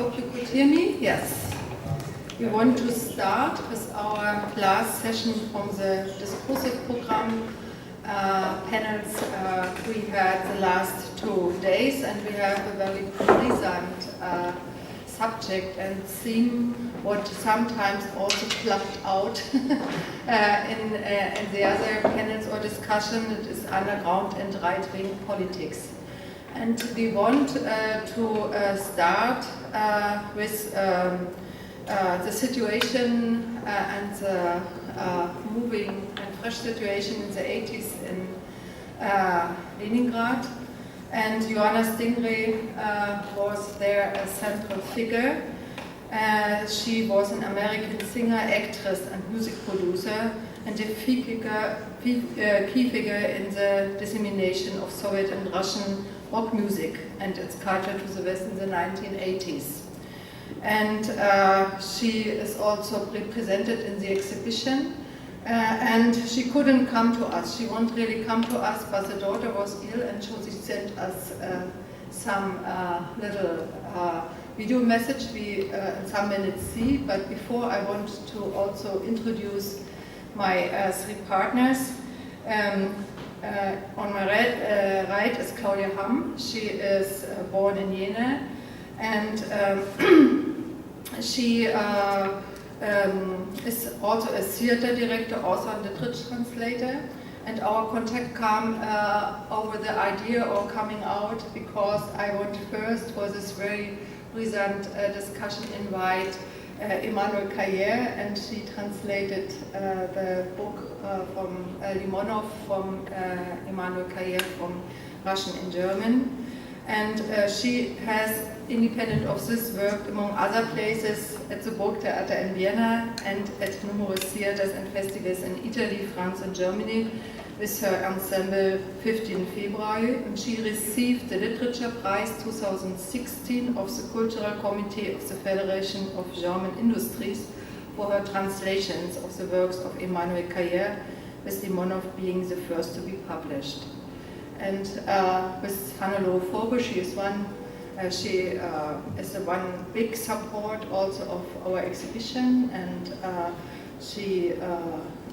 hope you could hear me. Yes. We want to start with our last session from the discursive program panels we had the last 2 days, and we have a very present subject and theme, what sometimes also plucked out in the other panels or discussion. It is underground and right-wing politics. And we want to start with the situation and the moving and fresh situation in the 80s in Leningrad. And Johanna Stingray was there a central figure. She was an American singer, actress, and music producer, and a key figure in the dissemination of Soviet and Russian rock music and its culture to the West in the 1980s. And she is also represented in the exhibition. And she couldn't come to us. She won't really come to us, but the daughter was ill, and so she sent us some little video message we in some minutes see. But before, I want to also introduce my 3 partners. On my right is Claudia Hamm. She is born in Jena, and she is also a theater director, author and literature translator. And our contact came over the idea or coming out because I want first for this very recent discussion invite Emmanuel Carrière, and she translated the book from Limonov from Emmanuel Carrière from Russian and German. And she has, independent of this, worked among other places at the Burgtheater in Vienna and at numerous theaters and festivals in Italy, France and Germany with her ensemble 15 February. And she received the Literature Prize 2016 of the Cultural Committee of the Federation of German Industries for her translations of the works of Emmanuel Carrière, with Limonov being the first to be published. And with Hannelore Fobo, she is one. She is the one big support also of our exhibition, and she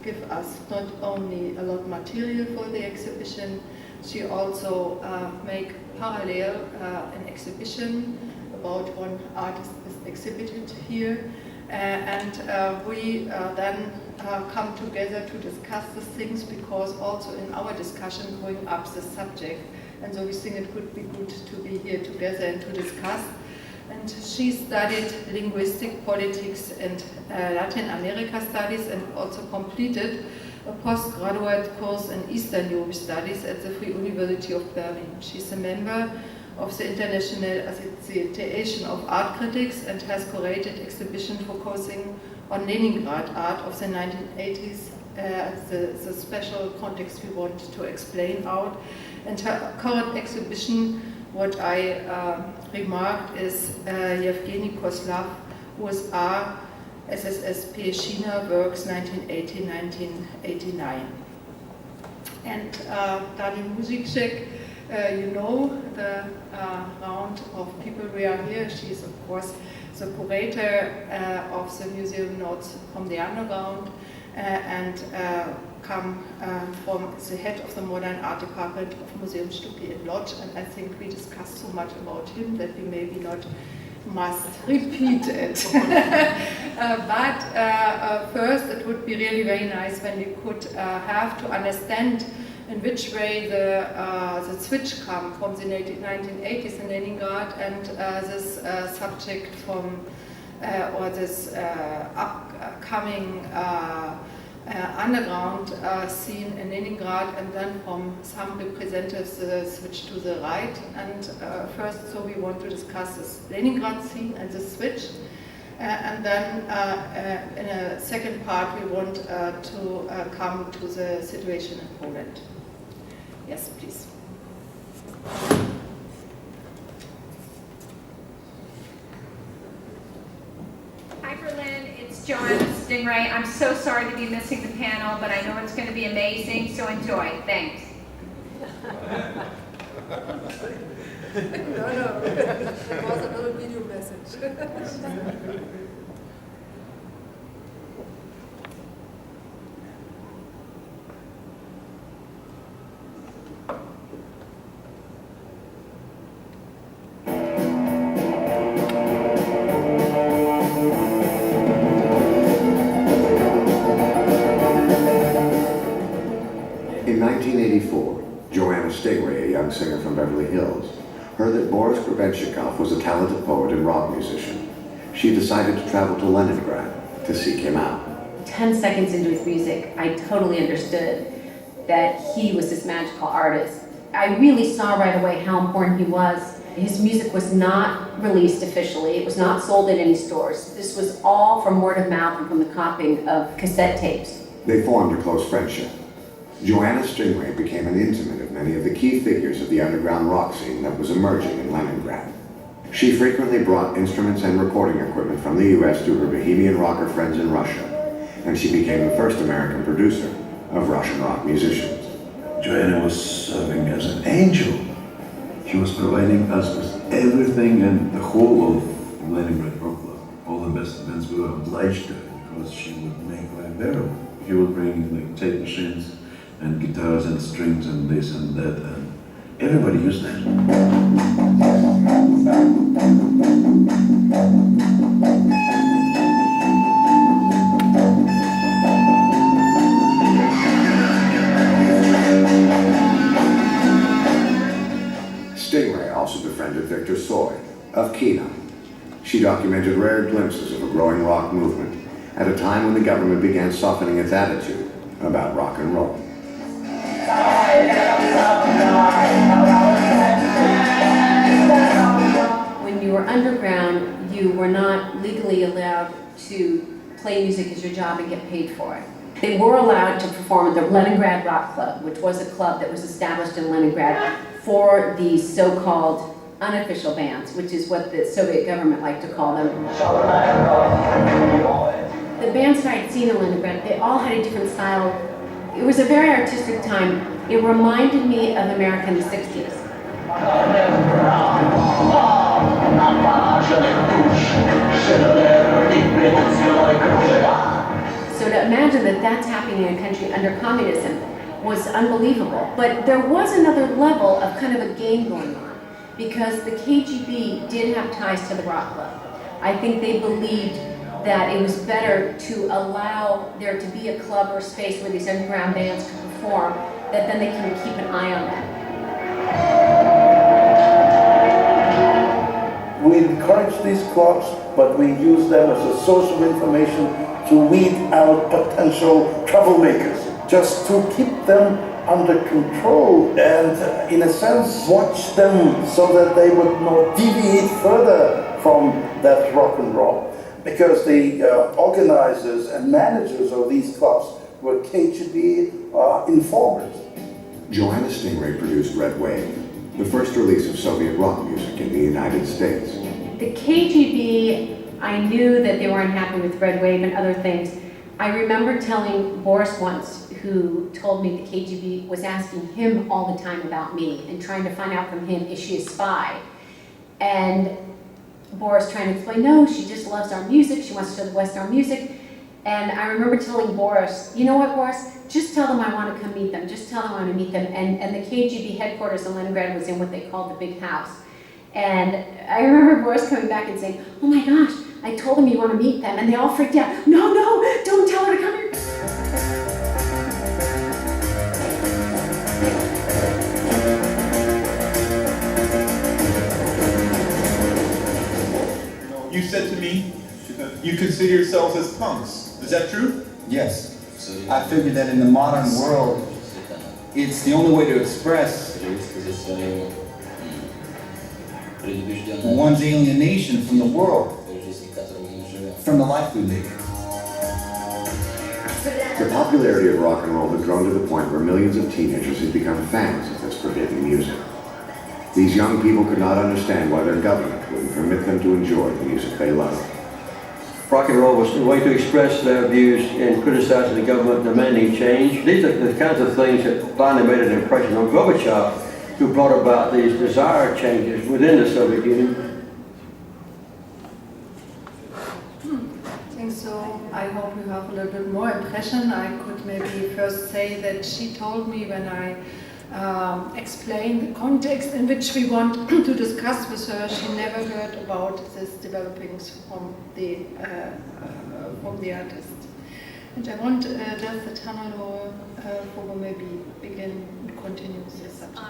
gives us not only a lot of material for the exhibition, she also make parallel an exhibition about one artist is exhibited here, and we then come together to discuss these things, because also in our discussion going up the subject, and so we think it could be good to be here together and to discuss. And she studied linguistic politics and Latin America studies, and also completed a postgraduate course in Eastern Europe studies at the Free University of Berlin. She's a member of the International Association of Art Critics and has curated exhibition focusing on Leningrad art of the 1980s, the special context we want to explain out. And her current exhibition, what I remarked, is Yevgeny Koslav, USA, SSSP China, works 1980-1989. And Daniel Muzyczuk, you know the round of people we are here. She is, of course, the curator of the museum Notes from the Underground, and come from the head of the Modern Art Department of Museum Stucki in Lodz, and I think we discussed so much about him that we maybe not must repeat it. But first, it would be really very nice when we could have to understand in which way the switch come from the 1980s in Leningrad and this subject from or this upcoming underground scene in Leningrad, and then from some representatives switch to the right. And first, so we want to discuss this Leningrad scene and the switch. And then in a second part, we want to come to the situation in Poland. Yes, please. Hi, Berlin. It's Joanna Stingray. I'm so sorry to be missing the panel, but I know it's going to be amazing, so enjoy. Thanks. No, that was a little video message. In 1984, Joanna Stingray, a young singer from Beverly Hills, heard that Boris Grebenshchikov was a talented poet and rock musician. She decided to travel to Leningrad to seek him out. 10 seconds into his music, I totally understood that he was this magical artist. I really saw right away how important he was. His music was not released officially. It was not sold in any stores. This was all from word of mouth and from the copying of cassette tapes. They formed a close friendship. Joanna Stingray became an intimate of many of the key figures of the underground rock scene that was emerging in Leningrad. She frequently brought instruments and recording equipment from the US to her bohemian rocker friends in Russia, and she became the first American producer of Russian rock musicians. Joanna was serving as an angel. She was providing us with everything, and the whole of Leningrad Rock Club, all the best events, we were obliged to her because she would make life bearable. She would bring like tape machines and guitars and strings and this and that, and everybody used that. Stingray also befriended Victor Tsoi of Kina. She documented rare glimpses of a growing rock movement at a time when the government began softening its attitude about rock and roll. When you were underground, you were not legally allowed to play music as your job and get paid for it. They were allowed to perform at the Leningrad Rock Club, which was a club that was established in Leningrad for the so-called unofficial bands, which is what the Soviet government liked to call them. The bands that I had seen in Leningrad, they all had a different style. It was a very artistic time. It reminded me of America in the 60s. So to imagine that that's happening in a country under communism was unbelievable. But there was another level of kind of a game going on, because the KGB did have ties to the rock club. I think they believed that it was better to allow there to be a club or space where these underground bands could perform, that then they can keep an eye on them. We encourage these clubs, but we use them as a source of information to weed out potential troublemakers, just to keep them under control and, in a sense, watch them so that they would not deviate further from that rock and roll. Because the organizers and managers of these clubs were KGB informers. Joanna Stingray produced Red Wave, the first release of Soviet rock music in the United States. The KGB, I knew that they were unhappy with Red Wave and other things. I remember telling Boris once, who told me the KGB was asking him all the time about me and trying to find out from him, is she a spy? And Boris trying to explain, no, she just loves our music, she wants to show the West our music. And I remember telling Boris, you know what, Boris, just tell them I want to come meet them, just tell them I want to meet them. And the KGB headquarters in Leningrad was in what they called the big house. And I remember Boris coming back and saying, oh my gosh, I told them you want to meet them, and they all freaked out. No, no, don't tell her to come here. You said to me, you consider yourselves as punks. Is that true? Yes. I figured that in the modern world, it's the only way to express one's alienation from the world, from the life we live. The popularity of rock and roll had grown to the point where millions of teenagers had become fans of this forbidden music. These young people could not understand why their government wouldn't permit them to enjoy the music they loved. Rock and roll was a way to express their views and criticizing the government demanding change. These are the kinds of things that finally made an impression on Gorbachev. who brought about these desired changes within the Soviet Union. So I hope you have a little bit more impression. I could maybe first say that she told me when I explained the context in which we want to discuss with her, she never heard about this developings from the artist. And I want just that Hannelore Fobo maybe begin and continue with this subject.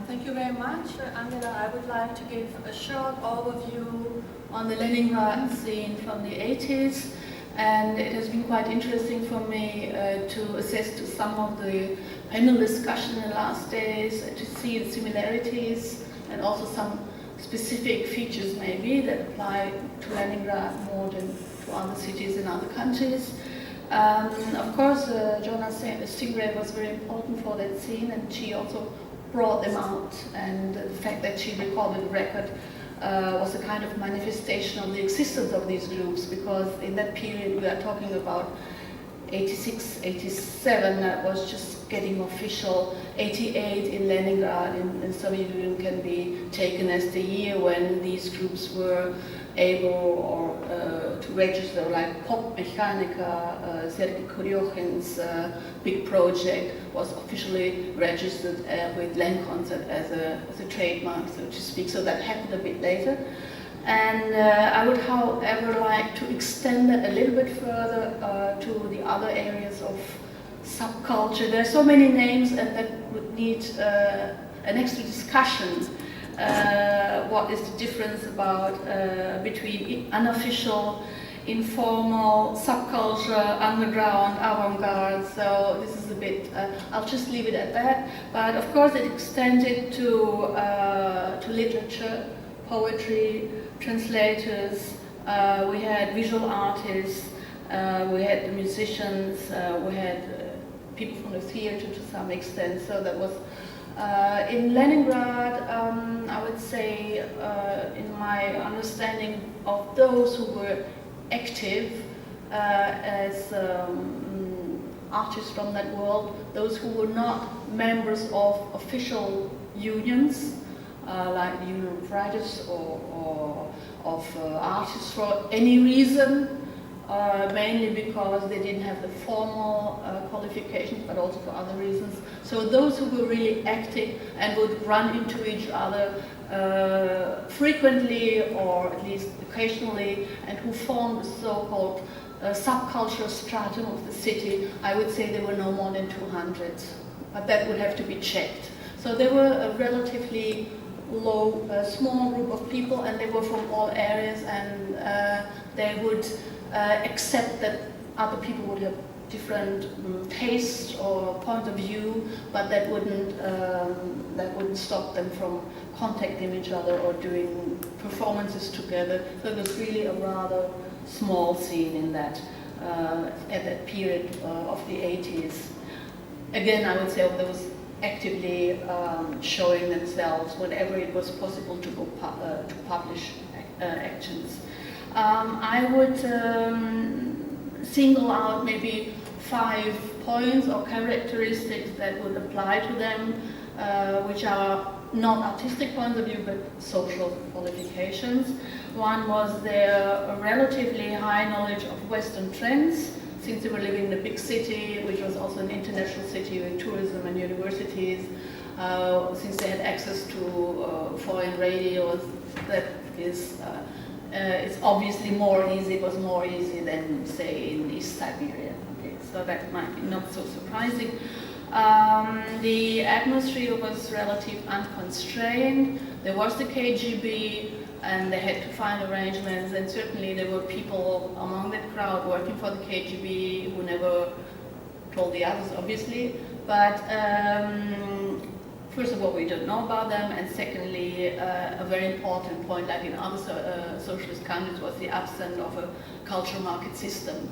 Thank you very much, Angela. I would like to give a short overview on the Leningrad scene from the 80s. And it has been quite interesting for me to assess to some of the panel discussion in the last days, to see the similarities and also some specific features maybe that apply to Leningrad more than to other cities in other countries. Of course, Jonas Stingray was very important for that scene, and she also brought them out, and the fact that she recorded a record was a kind of manifestation of the existence of these groups, because in that period we are talking about 86, 87, that was just getting official. 88 in Leningrad in Soviet Union can be taken as the year when these groups were able to register, like Pop Mechanica, Sergey Kuryohkin's big project was officially registered with Len Concert as a trademark, so to speak. So that happened a bit later. And I would, however, like to extend it a little bit further to the other areas of subculture. There are so many names, and that would need an extra discussion. What is the difference between unofficial, informal, subculture, underground, avant-garde? So this is a bit, I'll just leave it at that. But of course it extended to literature, poetry, translators, we had visual artists, we had the musicians, we had people from the theater to some extent. So that was in Leningrad, I would say, in my understanding of those who were active as artists from that world, those who were not members of official unions, like the Union of Writers or of artists for any reason, mainly because they didn't have the formal qualifications, but also for other reasons. So those who were really active and would run into each other frequently, or at least occasionally, and who formed the so-called subcultural stratum of the city, I would say there were no more than 200, but that would have to be checked. So they were a relatively low, small group of people, and they were from all areas, and they would accept that other people would have different tastes or point of view, but that wouldn't stop them from contacting each other or doing performances together. So it was really a rather small scene in that at that period of the 80s. Again, I would say of those actively showing themselves whenever it was possible to go to publish actions. I would single out maybe 5 points or characteristics that would apply to them, which are not artistic points of view, but social qualifications. One was their relatively high knowledge of Western trends, since they were living in a big city, which was also an international city with tourism and universities, since they had access to foreign radios. That is, it's obviously more easy. It was more easy than, say, in East Siberia. Okay, so that might be not so surprising. The atmosphere was relatively unconstrained. There was the KGB, and they had to find arrangements, and certainly there were people among that crowd working for the KGB who never told the others, obviously. But first of all, we don't know about them, and secondly, a very important point, like in other socialist countries, was the absence of a cultural market system.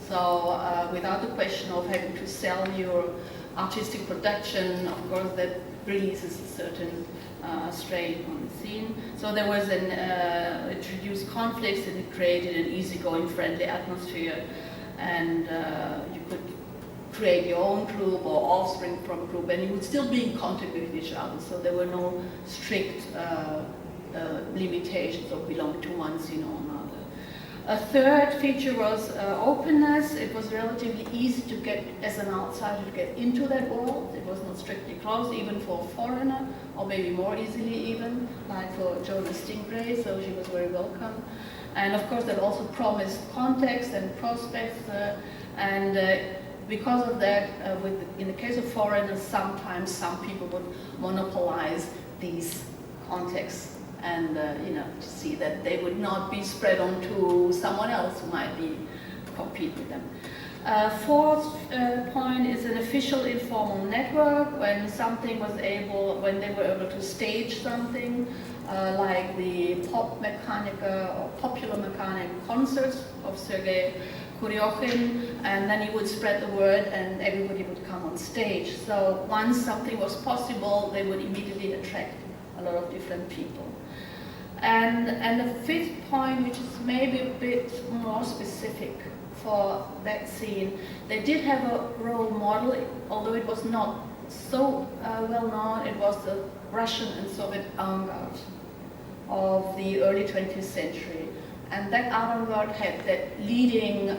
So without the question of having to sell your artistic production, of course, that releases a certain strain on the scene. So there was an introduced conflicts, and it created an easygoing, friendly atmosphere, and you could create your own group or offspring from a group, and you would still be in contact with each other. So there were no strict limitations of belong to one scene or another. A third feature was openness. It was relatively easy to get, as an outsider, to get into that world. It was not strictly closed, even for a foreigner, or maybe more easily even, like for Jonas Stingray, so she was very welcome. And of course that also promised context and prospects, because of that, in the case of foreigners, sometimes some people would monopolize these contexts and to see that they would not be spread on to someone else who might compete with them. Fourth point is an official informal network when they were able to stage something, like the popular mechanic concerts of Sergey Kuryohkin, and then he would spread the word and everybody would come on stage. So once something was possible, they would immediately attract a lot of different people. And the fifth point, which is maybe a bit more specific for that scene, they did have a role model, although it was not so well known. It was the Russian and Soviet avant-garde of the early 20th century. And that avant-garde had that leading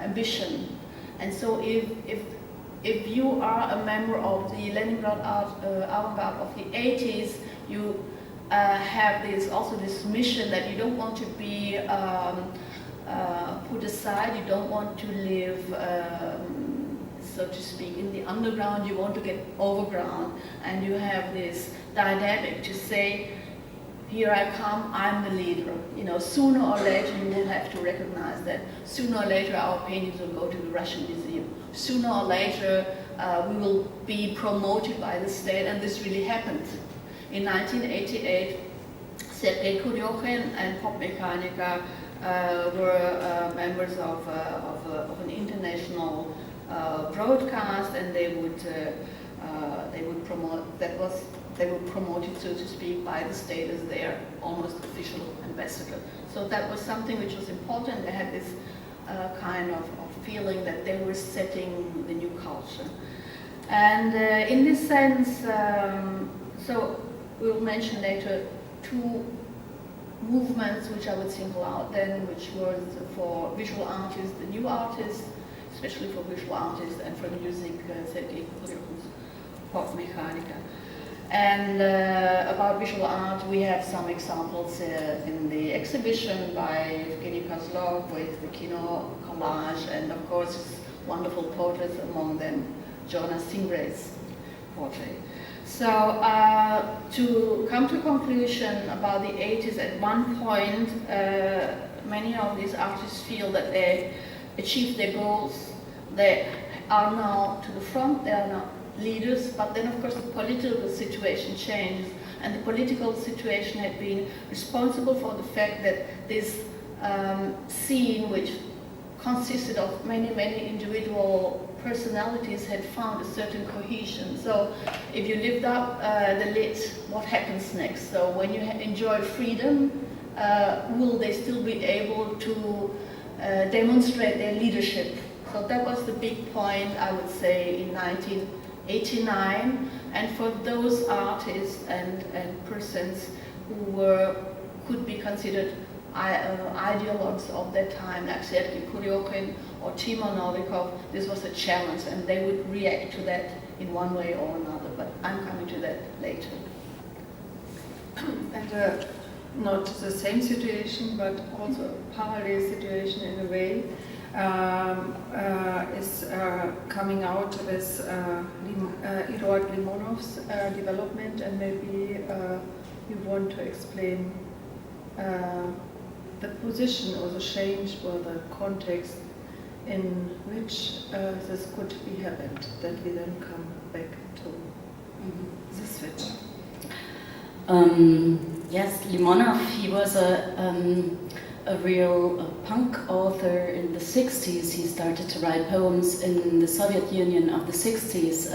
ambition. And so if you are a member of the Leningrad avant-garde of the 80s, you have this mission that you don't want to be put aside, you don't want to live, so to speak, in the underground, you want to get overground, and you have this dynamic to say, here I come, I'm the leader. Sooner or later you will have to recognize that. Sooner or later our paintings will go to the Russian Museum. Sooner or later we will be promoted by the state, and this really happened. In 1988, Sergey Kuryohkin and Pop Mechanica were members of an international broadcast, and they would promote. They were promoted, so to speak, by the state as their almost official ambassador. So that was something which was important. They had this kind of feeling that they were setting the new culture. And in this sense, so we'll mention later two movements which I would single out then, which was for visual artists, the new artists, especially for visual artists, and for music, Sergey Kuryohkin's Pop Mechanica. And about visual art, we have some examples in the exhibition by Evgeny Kozlov with the Kino collage, and of course wonderful portraits, among them Jonas Stingray's portrait. So to come to a conclusion about the 80s, at one point many of these artists feel that they achieved their goals. They are now to the front, they are now leaders, but then of course the political situation changes, and the political situation had been responsible for the fact that this scene, which consisted of many individual personalities, had found a certain cohesion. So if you lift up the lid, what happens next? So when you enjoy freedom, will they still be able to demonstrate their leadership? So that was the big point, I would say, in 1989, and for those artists and persons who could be considered ideologues of that time, like Sergey Kuryohkin or Timur Novikov, this was a challenge, and they would react to that in one way or another, but I'm coming to that later. And not the same situation, but also a parallel situation in a way, is coming out with Eduard Limonov's development, and maybe you want to explain the position or the change or the context in which this could be happened, that we then come back to the switch. Yes, Limonov, he was a a real punk author in the 60s. He started to write poems in the Soviet Union of the 60s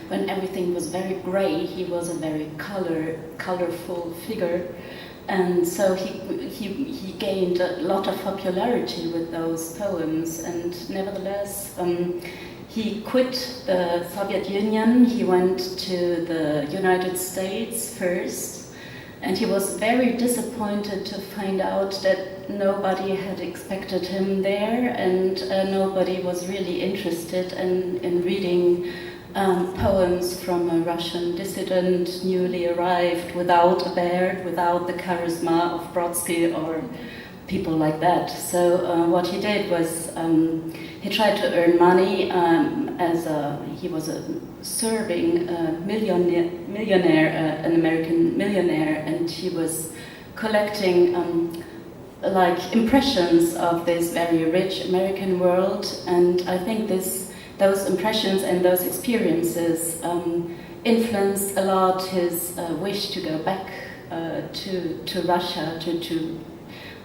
when everything was very gray. He was a very colorful figure. And so he gained a lot of popularity with those poems, and nevertheless he quit the Soviet Union. He went to the United States first, and he was very disappointed to find out that nobody had expected him there, and nobody was really interested in reading poems from a Russian dissident, newly arrived, without a beard, without the charisma of Brodsky or people like that. So what he did was he tried to earn money he was a serving millionaire, an American millionaire, and he was collecting like impressions of this very rich American world, and I think those impressions and those experiences influenced a lot his wish to go back to Russia,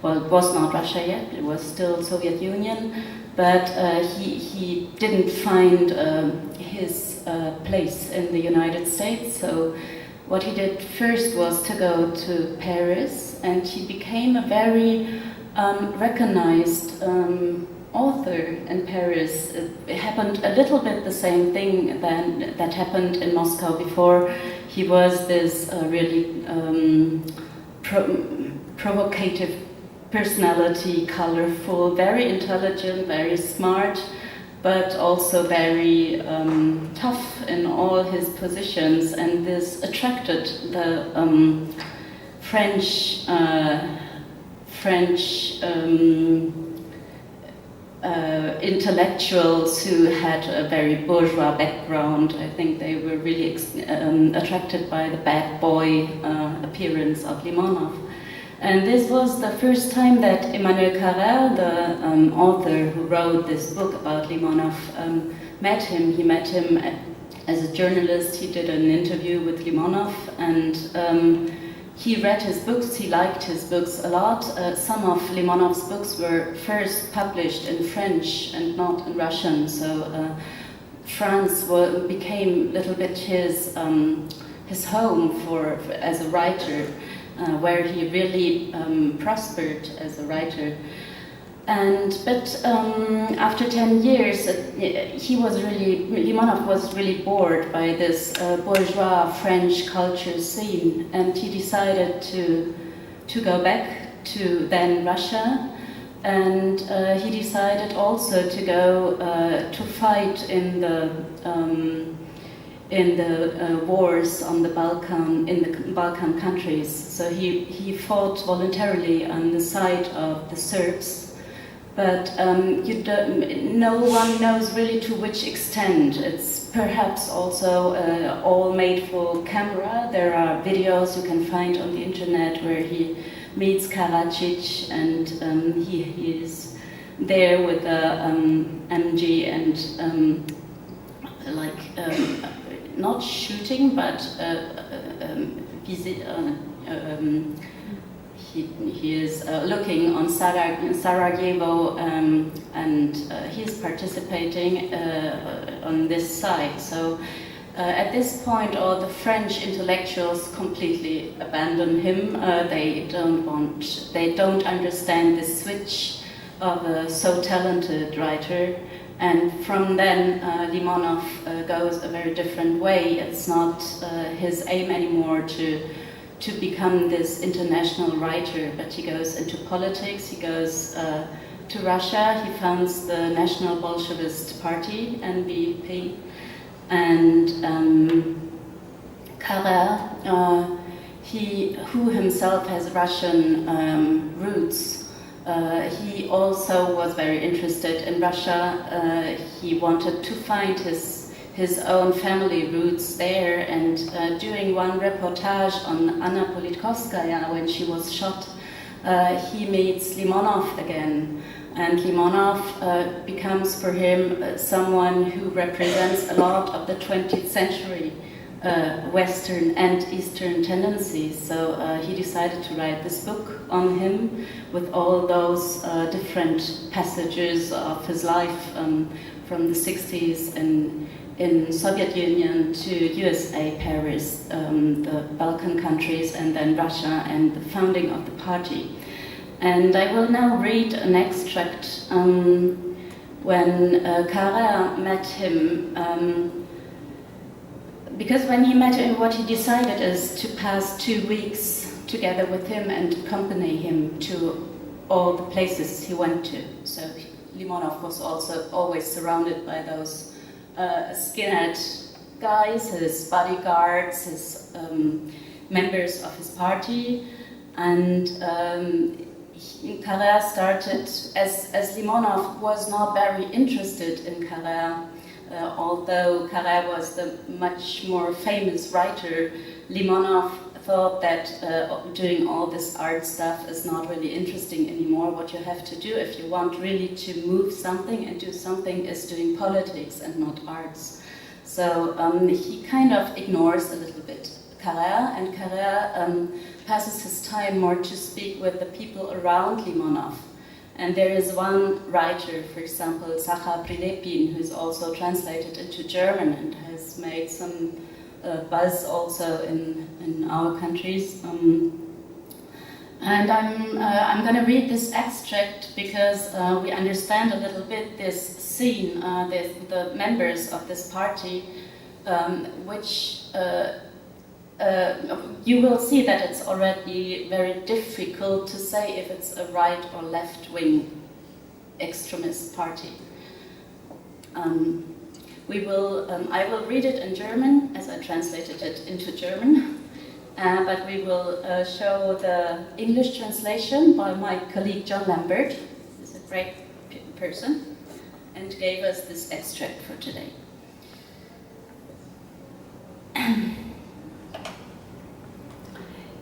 well, it was not Russia yet, it was still Soviet Union, but he didn't find his place in the United States. So what he did first was to go to Paris, and he became a very recognized author in Paris. It happened a little bit the same thing that happened in Moscow before. He was this really provocative personality, colorful, very intelligent, very smart, but also very tough in all his positions, and this attracted the French intellectuals who had a very bourgeois background. I think they were really attracted by the bad boy appearance of Limonov. And this was the first time that Emmanuel Carrère, the author who wrote this book about Limonov, met him. He met him as a journalist. He did an interview with Limonov, and he read his books. He liked his books a lot. Some of Limonov's books were first published in French and not in Russian, so France became a little bit his home as a writer. Where he really prospered as a writer. But after 10 years, Limonov was really bored by this bourgeois French culture scene, and he decided to go back to then Russia, and he decided also to go to fight in the wars on the Balkan, in the Balkan countries. So he fought voluntarily on the side of the Serbs, but no one knows really to which extent. It's perhaps also all made for camera. There are videos you can find on the internet where he meets Karadzic, and he is there with a MG and not shooting, but he is looking on Sarajevo, and he is participating on this side. So at this point, all the French intellectuals completely abandon him. They don't understand the switch of a so talented writer. And from then, Limonov goes a very different way. It's not his aim anymore to become this international writer, but he goes into politics. He goes to Russia. He founds the National Bolshevist Party, NBP. And Carrère, who himself has Russian roots, he also was very interested in Russia. He wanted to find his own family roots there, and during one reportage on Anna Politkovskaya, when she was shot, he meets Limonov again, and Limonov becomes for him someone who represents a lot of the 20th century. Western and Eastern tendencies. So he decided to write this book on him with all those different passages of his life from the 60s in Soviet Union to USA, Paris, the Balkan countries, and then Russia, and the founding of the party. And I will now read an extract when Carrère met him. Because when he met him, what he decided is to pass 2 weeks together with him and accompany him to all the places he went to. So Limonov was also always surrounded by those skinhead guys, his bodyguards, his members of his party, and Carrère started, as Limonov was not very interested in Carrère, although Carrère was the much more famous writer, Limonov thought that doing all this art stuff is not really interesting anymore. What you have to do if you want really to move something and do something is doing politics and not arts. So he kind of ignores a little bit Carrère, and Carrère passes his time more to speak with the people around Limonov. And there is one writer, for example, Sergey Kuryohkin, who's also translated into German and has made some buzz also in our countries. And I'm going to read this extract because we understand a little bit this scene, the members of this party, which you will see that it's already very difficult to say if it's a right or left-wing extremist party. I will read it in German, as I translated it into German, but we will show the English translation by my colleague John Lammert, who's a great person, and gave us this extract for today.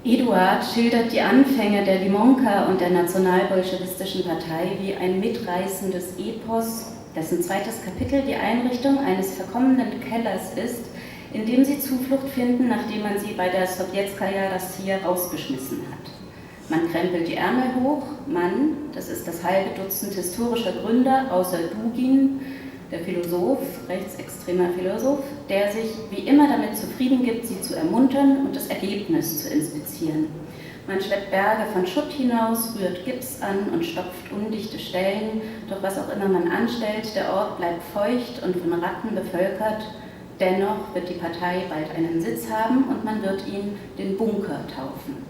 Eduard schildert die Anfänge der Limonka und der nationalbolschewistischen Partei wie ein mitreißendes Epos, dessen zweites Kapitel die Einrichtung eines verkommenen Kellers ist, in dem sie Zuflucht finden, nachdem man sie bei der Sowjetskaya Rossiya rausgeschmissen hat. Man krempelt die Ärmel hoch, man, das ist das halbe Dutzend historischer Gründer, außer Dugin, der Philosoph, rechtsextremer Philosoph, der sich wie immer damit zufrieden gibt, sie zu ermuntern und das Ergebnis zu inspizieren. Man schleppt Berge von Schutt hinaus, rührt Gips an und stopft undichte Stellen, doch was auch immer man anstellt, der Ort bleibt feucht und von Ratten bevölkert. Dennoch wird die Partei bald einen Sitz haben und man wird ihn den Bunker taufen.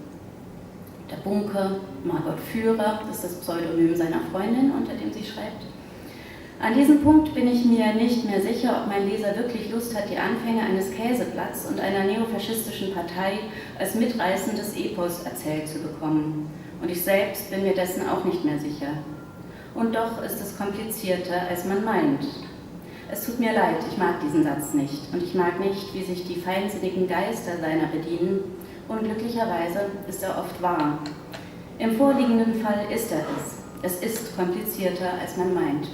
Der Bunker, Margot Führer, ist das Pseudonym seiner Freundin, unter dem sie schreibt. An diesem Punkt bin ich mir nicht mehr sicher, ob mein Leser wirklich Lust hat, die Anfänge eines Käseblatts und einer neofaschistischen Partei als mitreißendes Epos erzählt zu bekommen. Und ich selbst bin mir dessen auch nicht mehr sicher. Und doch ist es komplizierter, als man meint. Es tut mir leid, ich mag diesen Satz nicht. Und ich mag nicht, wie sich die feinsinnigen Geister seiner bedienen. Unglücklicherweise ist er oft wahr. Im vorliegenden Fall ist er es. Es ist komplizierter, als man meint.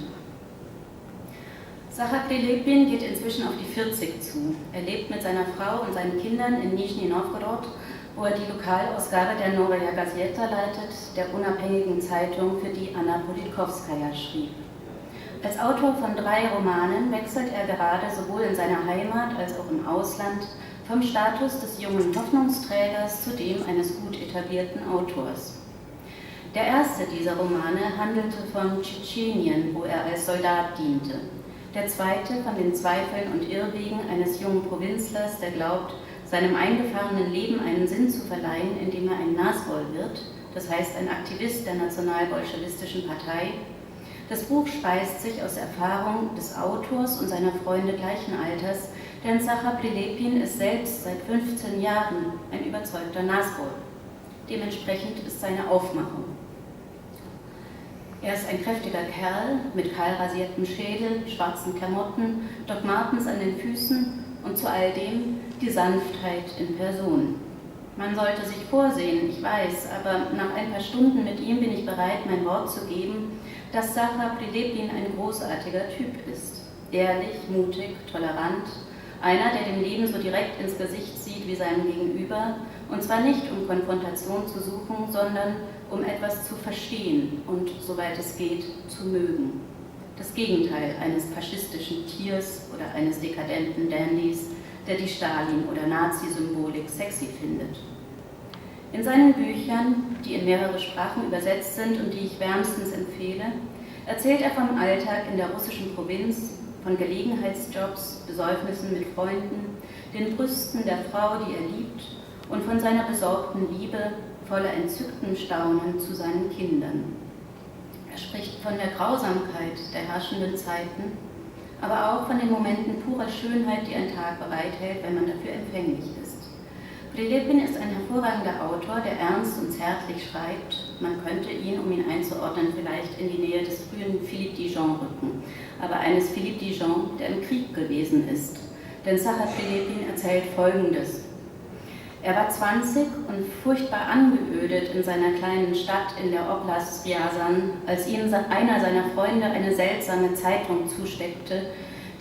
Sergey Kuryohkin geht inzwischen auf die 40 zu. Er lebt mit seiner Frau und seinen Kindern in Nischni Novgorod, wo er die Lokalausgabe der Novaya Gazeta leitet, der unabhängigen Zeitung, für die Anna Politkovskaya schrieb. Als Autor von 3 Romanen wechselt er gerade sowohl in seiner Heimat als auch im Ausland vom Status des jungen Hoffnungsträgers zu dem eines gut etablierten Autors. Der erste dieser Romane handelte von Tschetschenien, wo er als Soldat diente. Der zweite von den Zweifeln und Irrwegen eines jungen Provinzlers, der glaubt, seinem eingefahrenen Leben einen Sinn zu verleihen, indem er ein Nasbol wird, das heißt ein Aktivist der nationalbolschewistischen Partei. Das Buch speist sich aus Erfahrung des Autors und seiner Freunde gleichen Alters, denn Sergey Kuryohkin ist selbst seit 15 Jahren ein überzeugter Nasbol. Dementsprechend ist seine Aufmachung. Er ist ein kräftiger Kerl mit kahlrasiertem Schädel, schwarzen Klamotten, Doc Martens an den Füßen und zu all dem die Sanftheit in Person. Man sollte sich vorsehen, ich weiß, aber nach ein paar Stunden mit ihm bin ich bereit, mein Wort zu geben, dass Sergey Kuryohkin ein großartiger Typ ist. Ehrlich, mutig, tolerant, Einer, der dem Leben so direkt ins Gesicht sieht wie seinem Gegenüber, und zwar nicht um Konfrontation zu suchen, sondern um etwas zu verstehen und, soweit es geht, zu mögen. Das Gegenteil eines faschistischen Tiers oder eines dekadenten Dandys, der die Stalin- oder Nazi-Symbolik sexy findet. In seinen Büchern, die in mehrere Sprachen übersetzt sind und die ich wärmstens empfehle, erzählt er vom Alltag in der russischen Provinz, von Gelegenheitsjobs, Besäufnissen mit Freunden, den Brüsten der Frau, die er liebt, und von seiner besorgten Liebe, voller entzücktem Staunen zu seinen Kindern. Er spricht von der Grausamkeit der herrschenden Zeiten, aber auch von den Momenten purer Schönheit, die ein Tag bereithält, wenn man dafür empfänglich ist. Prilepin ist ein hervorragender Autor, der ernst und zärtlich schreibt. Man könnte ihn, um ihn einzuordnen, vielleicht in die Nähe des frühen Philippe Dijon rücken, aber eines Philippe Dijon, der im Krieg gewesen ist. Denn Sacha Prilepin erzählt Folgendes. Er war 20 und furchtbar angeödet in seiner kleinen Stadt in der Oblast Ryazan, als ihm einer seiner Freunde eine seltsame Zeitung zusteckte,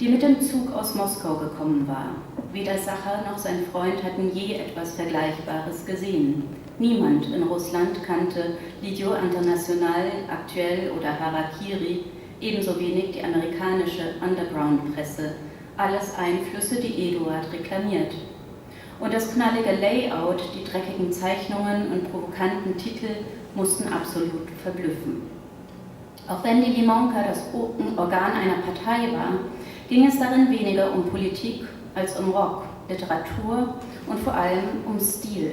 die mit dem Zug aus Moskau gekommen war. Weder Sacha noch sein Freund hatten je etwas Vergleichbares gesehen. Niemand in Russland kannte L'Idiot International, Aktuell oder Harakiri, ebenso wenig die amerikanische Underground-Presse. Alles Einflüsse, die Eduard reklamiert. Und das knallige Layout, die dreckigen Zeichnungen und provokanten Titel mussten absolut verblüffen. Auch wenn die Limonka das Organ einer Partei war, ging es darin weniger um Politik als um Rock, Literatur und vor allem um Stil.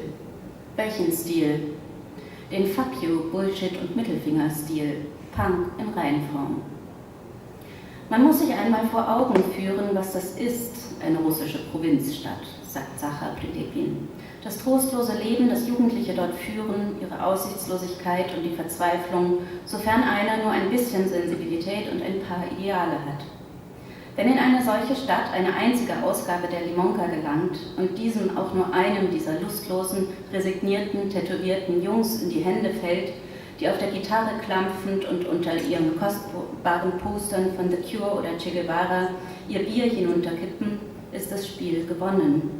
Welchen Stil? Den Fuck you, Bullshit und Mittelfinger-Stil, Punk in Reinform. Man muss sich einmal vor Augen führen, was das ist, eine russische Provinzstadt, sagt Sacha Prilepin. Das trostlose Leben, das Jugendliche dort führen, ihre Aussichtslosigkeit und die Verzweiflung, sofern einer nur ein bisschen Sensibilität und ein paar Ideale hat. Wenn in eine solche Stadt eine einzige Ausgabe der Limonka gelangt und diesem auch nur einem dieser lustlosen, resignierten, tätowierten Jungs in die Hände fällt, die auf der Gitarre klampfend und unter ihren kostbaren Postern von The Cure oder Che Guevara ihr Bier hinunterkippen, ist das Spiel gewonnen.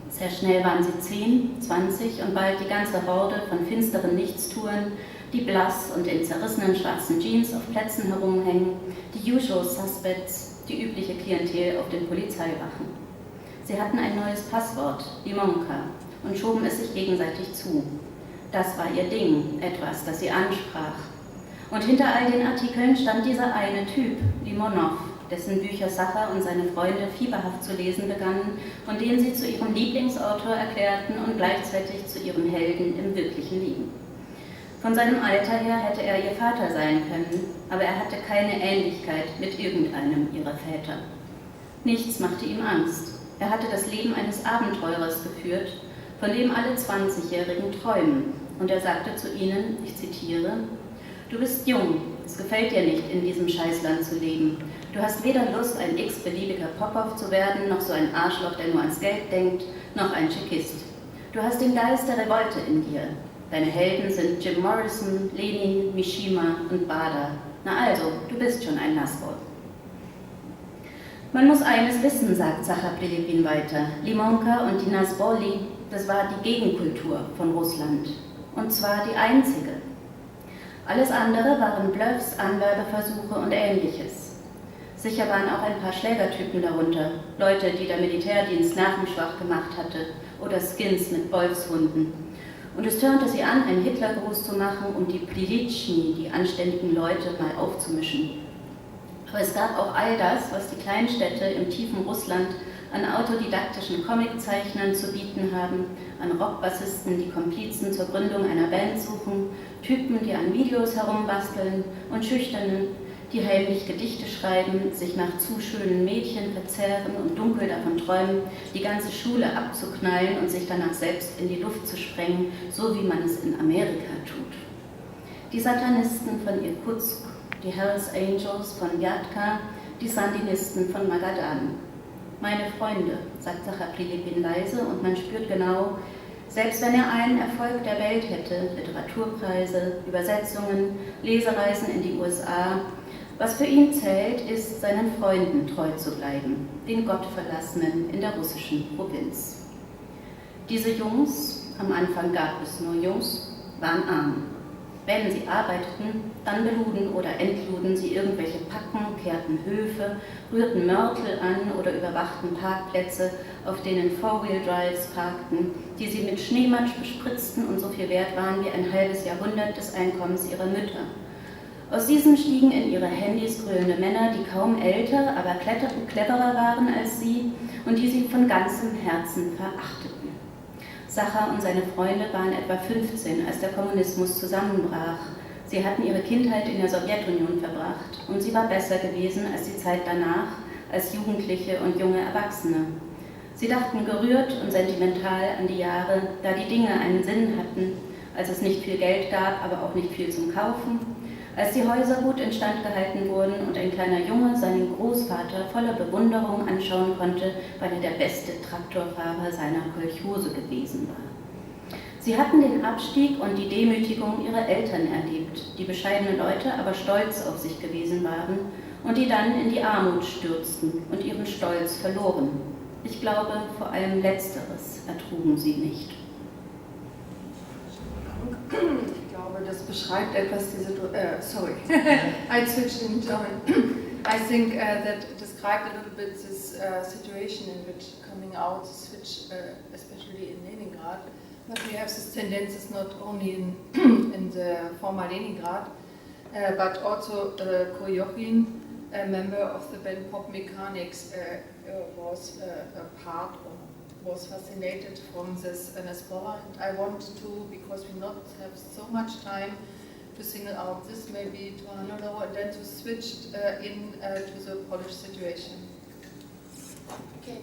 Sehr schnell waren sie 10, 20 und bald die ganze Horde von finsteren Nichtstuern, die blass und in zerrissenen schwarzen Jeans auf Plätzen herumhängen, die Usual Suspects, die übliche Klientel auf den Polizeiwachen. Sie hatten ein neues Passwort, Limonka, und schoben es sich gegenseitig zu. Das war ihr Ding, etwas, das sie ansprach. Und hinter all den Artikeln stand dieser eine Typ, Limonov, dessen Bücher Sacha und seine Freunde fieberhaft zu lesen begannen und den sie zu ihrem Lieblingsautor erklärten und gleichzeitig zu ihrem Helden im wirklichen Leben. Von seinem Alter her hätte er ihr Vater sein können, aber er hatte keine Ähnlichkeit mit irgendeinem ihrer Väter. Nichts machte ihm Angst. Er hatte das Leben eines Abenteurers geführt, von dem alle 20-Jährigen träumen. Und er sagte zu ihnen, ich zitiere, du bist jung, es gefällt dir nicht, in diesem Scheißland zu leben. Du hast weder Lust, ein x-beliebiger Popov zu werden, noch so ein Arschloch, der nur ans Geld denkt, noch ein Tschekist. Du hast den Geist der Revolte in dir. Deine Helden sind Jim Morrison, Lenin, Mishima und Bada. Na also, du bist schon ein Nassbold. Man muss eines wissen, sagt Sacha Prilepin weiter. Limonka und die Nazboli, das war die Gegenkultur von Russland. Und zwar die einzige. Alles andere waren Bluffs, Anwerbeversuche und Ähnliches. Sicher waren auch ein paar Schlägertypen darunter, Leute, die der Militärdienst nervenschwach gemacht hatte, oder Skins mit Wolfshunden. Und es turnte sie an, einen Hitlergruß zu machen, um die Prilitschny, die anständigen Leute, mal aufzumischen. Aber es gab auch all das, was die Kleinstädte im tiefen Russland an autodidaktischen Comiczeichnern zu bieten haben, an Rockbassisten, die Komplizen zur Gründung einer Band suchen, Typen, die an Videos herumbasteln und Schüchternen, die heimlich Gedichte schreiben, sich nach zu schönen Mädchen verzehren und dunkel davon träumen, die ganze Schule abzuknallen und sich danach selbst in die Luft zu sprengen, so wie man es in Amerika tut. Die Satanisten von Irkutsk, die Hells Angels von Vyatka, die Sandinisten von Magadan. Meine Freunde, sagt Sacha Prilepin leise, und man spürt genau, selbst wenn er allen Erfolg der Welt hätte, Literaturpreise, Übersetzungen, Lesereisen in die USA, Was für ihn zählt, ist, seinen Freunden treu zu bleiben, den Gottverlassenen in der russischen Provinz. Diese Jungs, am Anfang gab es nur Jungs, waren arm. Wenn sie arbeiteten, dann beluden oder entluden sie irgendwelche Packen, kehrten Höfe, rührten Mörtel an oder überwachten Parkplätze, auf denen Four-Wheel-Drives parkten, die sie mit Schneematsch bespritzten und so viel wert waren wie ein halbes Jahrhundert des Einkommens ihrer Mütter. Aus diesen stiegen in ihre Handys grölende Männer, die kaum älter, aber cleverer waren als sie und die sie von ganzem Herzen verachteten. Sacha und seine Freunde waren etwa 15, als der Kommunismus zusammenbrach. Sie hatten ihre Kindheit in der Sowjetunion verbracht und sie war besser gewesen als die Zeit danach, als Jugendliche und junge Erwachsene. Sie dachten gerührt und sentimental an die Jahre, da die Dinge einen Sinn hatten, als es nicht viel Geld gab, aber auch nicht viel zum Kaufen, als die Häuser gut instand gehalten wurden und ein kleiner Junge seinen Großvater voller Bewunderung anschauen konnte, weil er der beste Traktorfahrer seiner Kolchose gewesen war. Sie hatten den Abstieg und die Demütigung ihrer Eltern erlebt, die bescheidene Leute aber stolz auf sich gewesen waren und die dann in die Armut stürzten und ihren Stolz verloren. Ich glaube, vor allem Letzteres ertrugen sie nicht. Ich glaube, das beschreibt etwas diese. Sorry, I switched in German. I think that described a little bit this situation in which coming out switch, especially in Leningrad. But we have these tendencies not only in the former Leningrad, but also Kuryohkin, a member of the band Pop Mechanics, was a part of. Was fascinated from this Nespola, and I want to, because we not have so much time, to single out this maybe to Hannelore and then to switch to the Polish situation. Okay.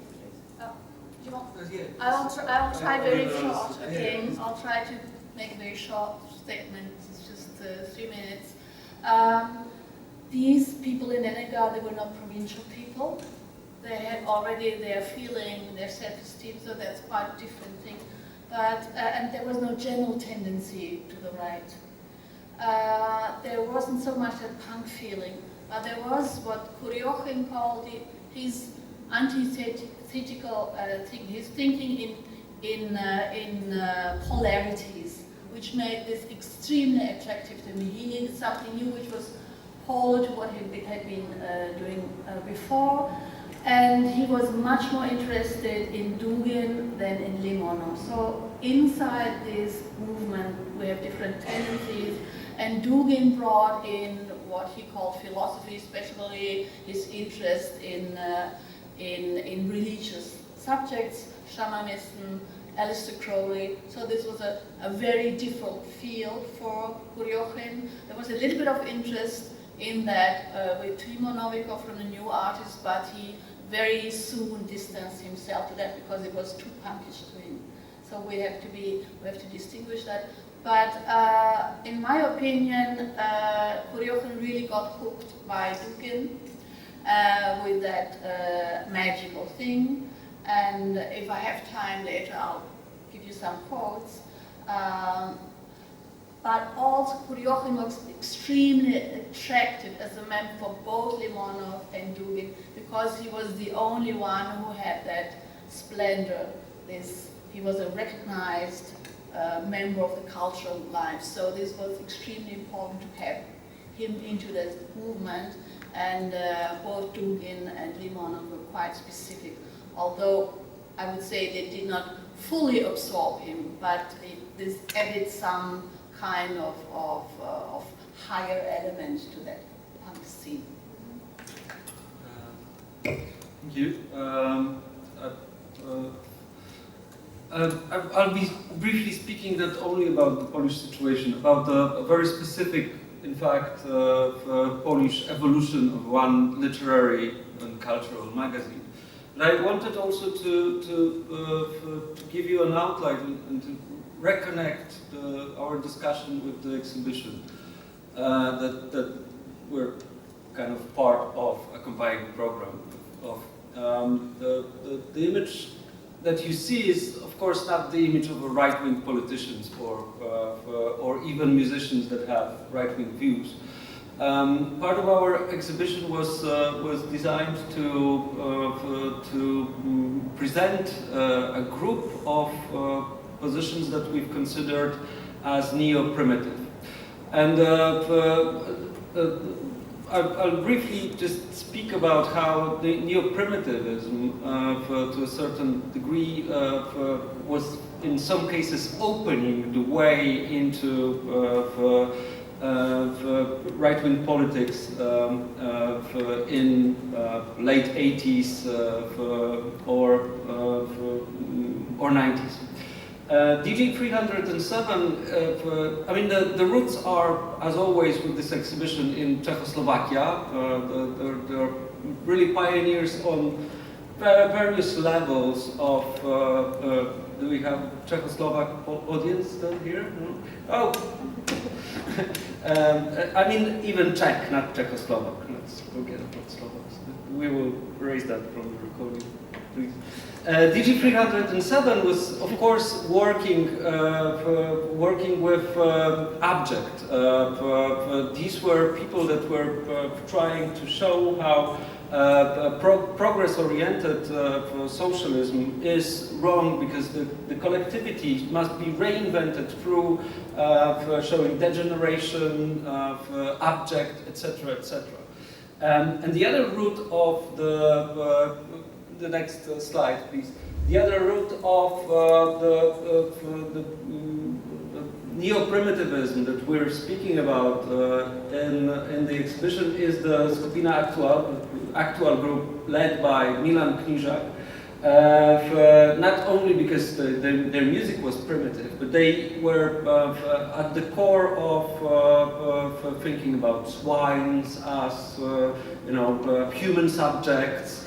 I'll try very short. Okay, I'll try to make a very short statement. It's just 3 minutes. These people in Leningrad, they were not provincial people. They had already their feeling, their self-esteem, so that's quite a different thing. But and there was no general tendency to the right. There wasn't so much a punk feeling, but there was what Kuryohkin called his antithetical thing. His thinking in polarities, which made this extremely attractive to me. He needed something new, which was polar to what he had been doing before. And he was much more interested in Dugin than in Limonov. So inside this movement, we have different tendencies. And Dugin brought in what he called philosophy, especially his interest in religious subjects, shamanism, Aleister Crowley. So this was a very different field for Kuryohkin. There was a little bit of interest in that with Limonov from the new artist, but he very soon distanced himself to that because it was too punkish to him. So we have to distinguish that. But in my opinion, Kuryohkin really got hooked by Dugin with that magical thing. And if I have time later, I'll give you some quotes. But also Kuryohkin was extremely attractive as a man for both Limonov and Dugin because he was the only one who had that splendor. He was a recognized member of the cultural life. So this was extremely important to have him into that movement. And both Dugin and Limonov were quite specific, although I would say they did not fully absorb him, but this added some kind of higher element to that punk scene. Thank you. I'll be briefly speaking not only about the Polish situation, about a very specific, in fact, Polish evolution of one literary and cultural magazine. But I wanted also to give you an outline and to reconnect our discussion with the exhibition that we're kind of part of a combined program of. The image that you see is, of course, not the image of a right-wing politicians or even musicians that have right-wing views. Part of our exhibition was designed to present a group of positions that we've considered as neo-primitive. And I'll briefly just speak about how the neo-primitivism, to a certain degree, was in some cases opening the way into right-wing politics in late 80s or 90s. DG 307, I mean, the roots are, as always with this exhibition, in Czechoslovakia. They're really pioneers on various levels of, do we have Czechoslovak audience down here? No? Oh! I mean, even Czech, not Czechoslovak. Let's forget about Slovaks. We will erase that from the recording, please. DG 307 was, of course, working with abject. These were people that were trying to show how progress-oriented socialism is wrong because the collectivity must be reinvented through showing degeneration, abject, etc., etc. And the other root of the next slide, please. The other root of the neo-primitivism that we're speaking about in the exhibition is the Skupina Aktual group led by Milan Knižák. Not only because their music was primitive, but they were at the core of thinking about swines as human subjects,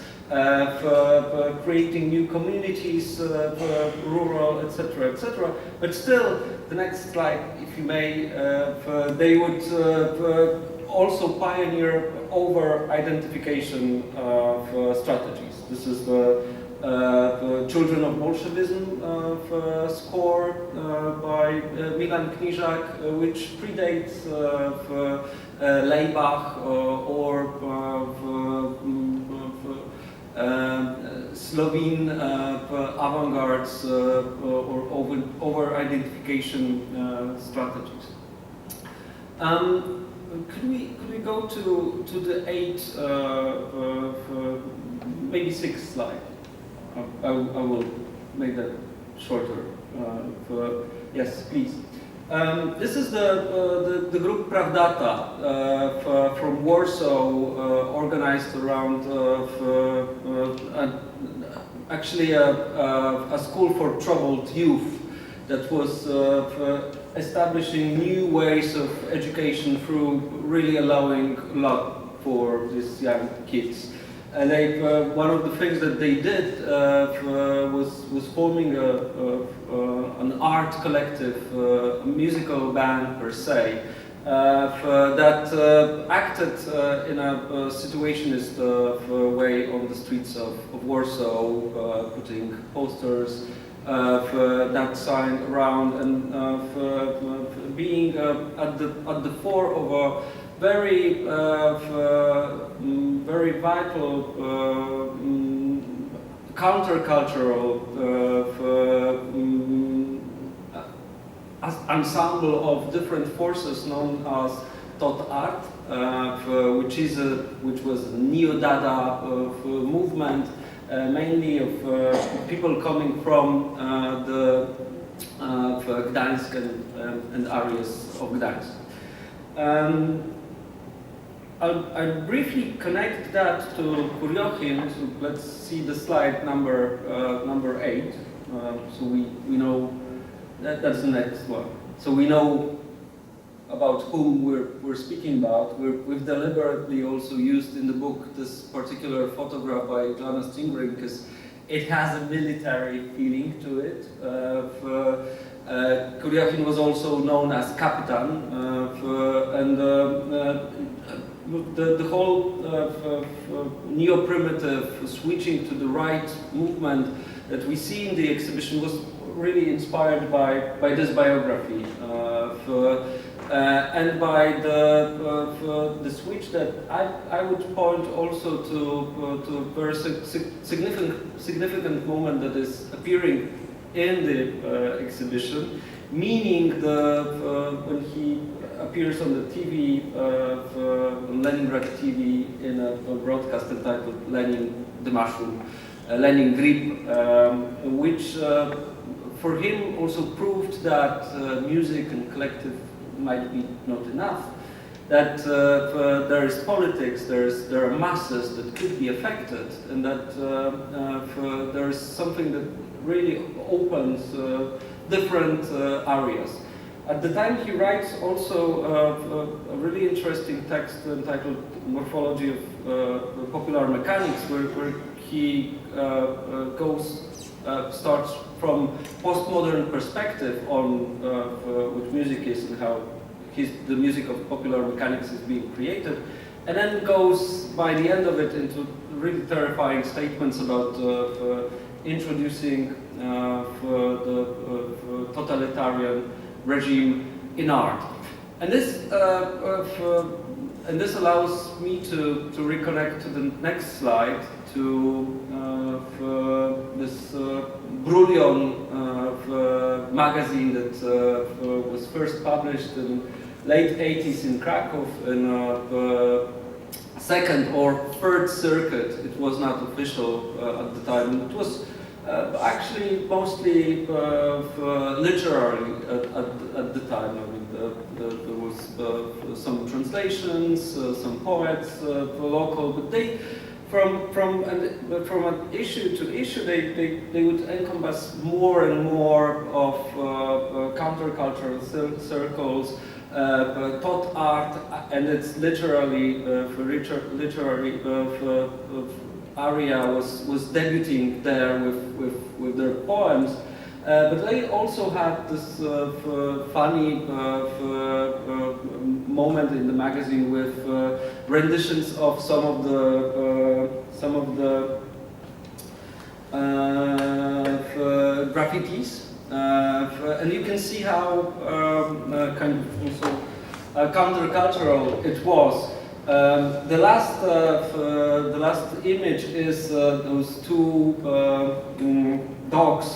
creating new communities, rural, etc., etc. But still, the next slide, if you may, they would also pioneer over-identification strategies. This is the Children of Bolshevism score by Milan Knižák, which predates Leibach or Slovene avant-gardes or over-identification strategies. Could we go to the 8, maybe 6 slide? I will make that shorter. Yes, please. This is the group Pravdata from Warsaw, organized around actually a school for troubled youth that was establishing new ways of education through really allowing a lot for these young kids. And one of the things that they did was forming an art collective, a musical band per se, that acted in a situationist way on the streets of Warsaw, putting posters that sign around and being at the fore of a very vital countercultural ensemble of different forces known as Tot Art, which was a neo-Dada movement, mainly of people coming from the Gdańsk and areas of Gdańsk. I'll briefly connect that to Kuryohkin. So let's see the slide number 8. So we know that's the next one. So we know about whom we're speaking about. We've deliberately also used in the book this particular photograph by Janusz Stingray because it has a military feeling to it. Kuryohkin was also known as Kapitan, and the whole neo-primitive switching to the right movement that we see in the exhibition was really inspired by this biography. and by the switch that I would point also to a very significant moment that is appearing in the exhibition, meaning when he appears on the TV, on Leningrad TV, in a broadcast entitled Lenin the Mushroom, Lenin Grip, which for him also proved that music and collective might be not enough, that there is politics, there are masses that could be affected, and that there is something that really opens different areas. At the time he writes also a really interesting text entitled Morphology of Popular Mechanics, where he starts from postmodern perspective on what music is and how the music of popular mechanics is being created, and then goes by the end of it into really terrifying statements about introducing the totalitarian regime in art. And this allows me to reconnect to the next slide, to this Brouillon magazine that was first published in late 80s in Krakow in second or third circuit. It was not official at the time. It was actually mostly literary at the time. I mean, there was some translations, some poets, local, but they from an issue to issue they would encompass more and more of countercultural circles. Thought art and its literary area was debuting there with their poems, but they also had this funny moment in the magazine with renditions of some of the graffitis. And you can see how kind of also countercultural it was. The last image is those two dogs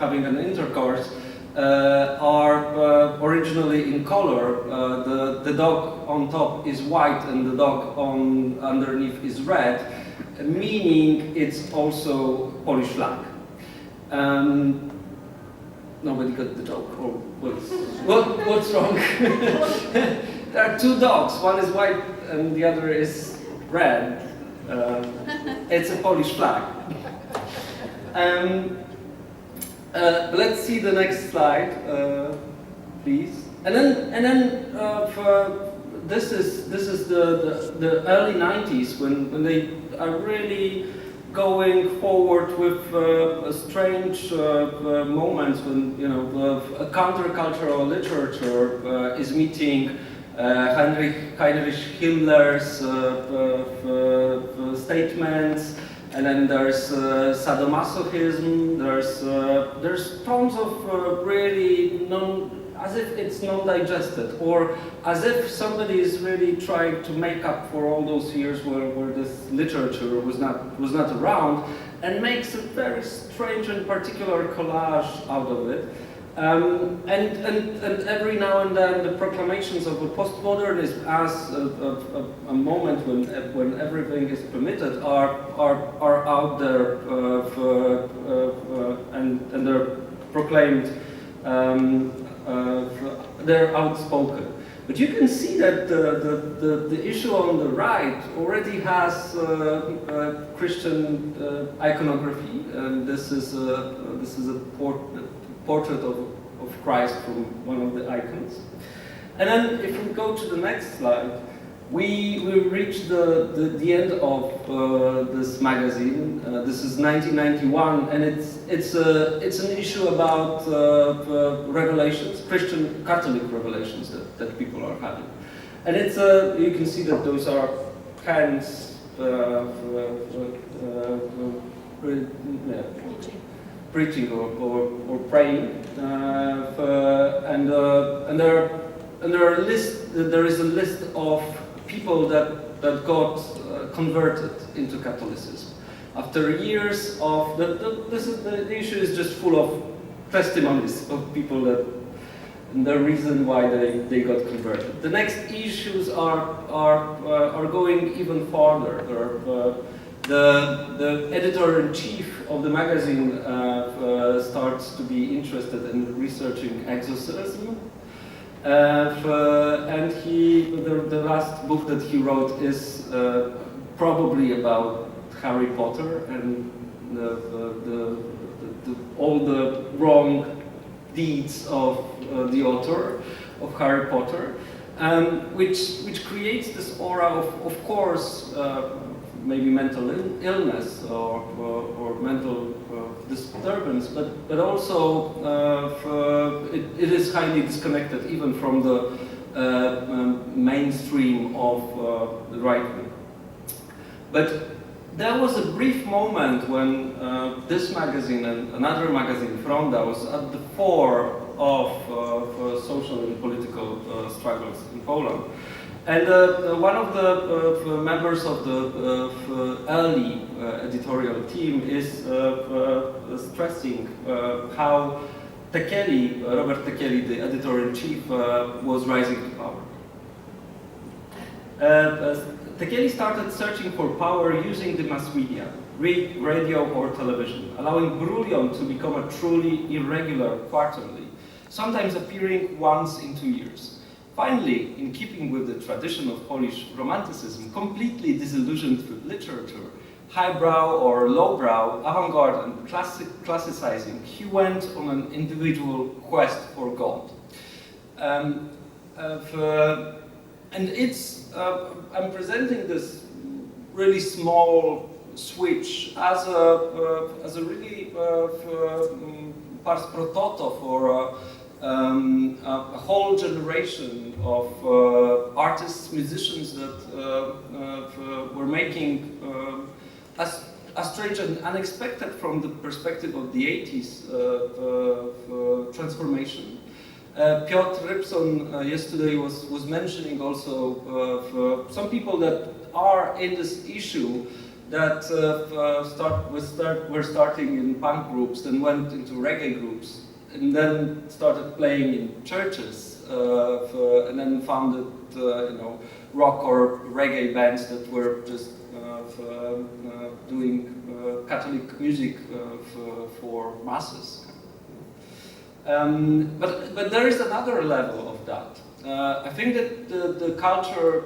having an intercourse are originally in color. The dog on top is white and the dog underneath is red, meaning it's also Polish flag. Nobody got the joke, or what's wrong? There are two dogs, one is white and the other is red. It's a Polish flag. Let's see the next slide, please. And then this is the early 90s when they are really going forward with strange moments when a countercultural literature is meeting Heinrich Himmler's statements, and then there's sadomasochism. There's tons of really as if it's non-digested, or as if somebody is really trying to make up for all those years where this literature was not around, and makes a very strange and particular collage out of it. And every now and then the proclamations of a postmodernism as a moment when everything is permitted are out there and they're proclaimed. They're outspoken. But you can see that the issue on the right already has Christian iconography, and this is a portrait of Christ from one of the icons. And then if we go to the next slide, we reach the end of this magazine. This is 1991, and it's an issue about revelations, Christian Catholic revelations that people are having, and it's you can see that those are hands preaching or praying, and there are and there is a list of people that got converted into Catholicism. After years of, the issue is just full of testimonies of people that, and the reason why they got converted. The next issues are going even farther. The editor-in-chief of the magazine starts to be interested in researching exorcism. And the last book that he wrote is probably about Harry Potter and all the wrong deeds of the author of Harry Potter, which creates this aura of course, maybe mental illness or mental disturbance, but also it is highly disconnected even from the mainstream of the right wing. But there was a brief moment when this magazine and another magazine, Fronda, was at the fore of social and political struggles in Poland. And one of the members of the early editorial team is stressing how Robert Tekeli, the editor-in-chief, was rising to power. Tekeli started searching for power using the mass media, radio or television, allowing Brouillon to become a truly irregular quarterly, sometimes appearing once in 2 years. Finally, in keeping with the tradition of Polish Romanticism, completely disillusioned with literature, highbrow or lowbrow, avant-garde and classicizing, he went on an individual quest for God. And I'm presenting this really small switch as a really pars pro toto for a whole generation of artists, musicians that were making as strange and unexpected from the perspective of the 80s transformation. Piotr Rybson yesterday was mentioning also some people that are in this issue that were starting in punk groups, then went into reggae groups, and then started playing in churches, and then founded rock or reggae bands that were just doing Catholic music for masses. But there is another level of that. I think that the culture,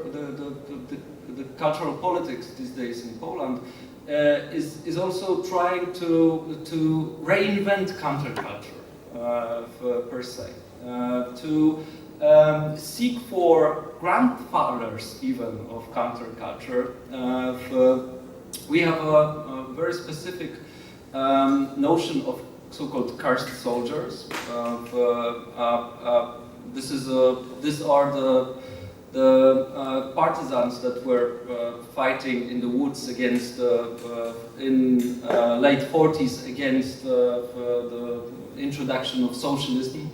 the cultural politics these days in Poland is also trying to reinvent counterculture per se, to seek for grandfathers even of counterculture. We have a very specific notion of so-called cursed soldiers. These are the partisans that were fighting in the woods against in late 40s against the introduction of socialism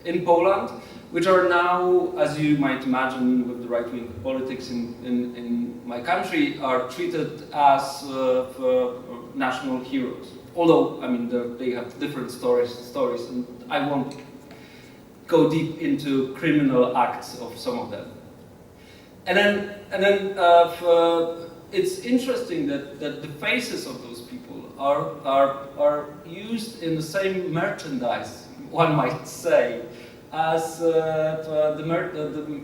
in Poland, which are now, as you might imagine with the right-wing politics in my country, are treated as national heroes. Although, I mean, they have different stories, and I won't go deep into criminal acts of some of them. And then it's interesting that the faces of those people are used in the same merchandise, one might say, as the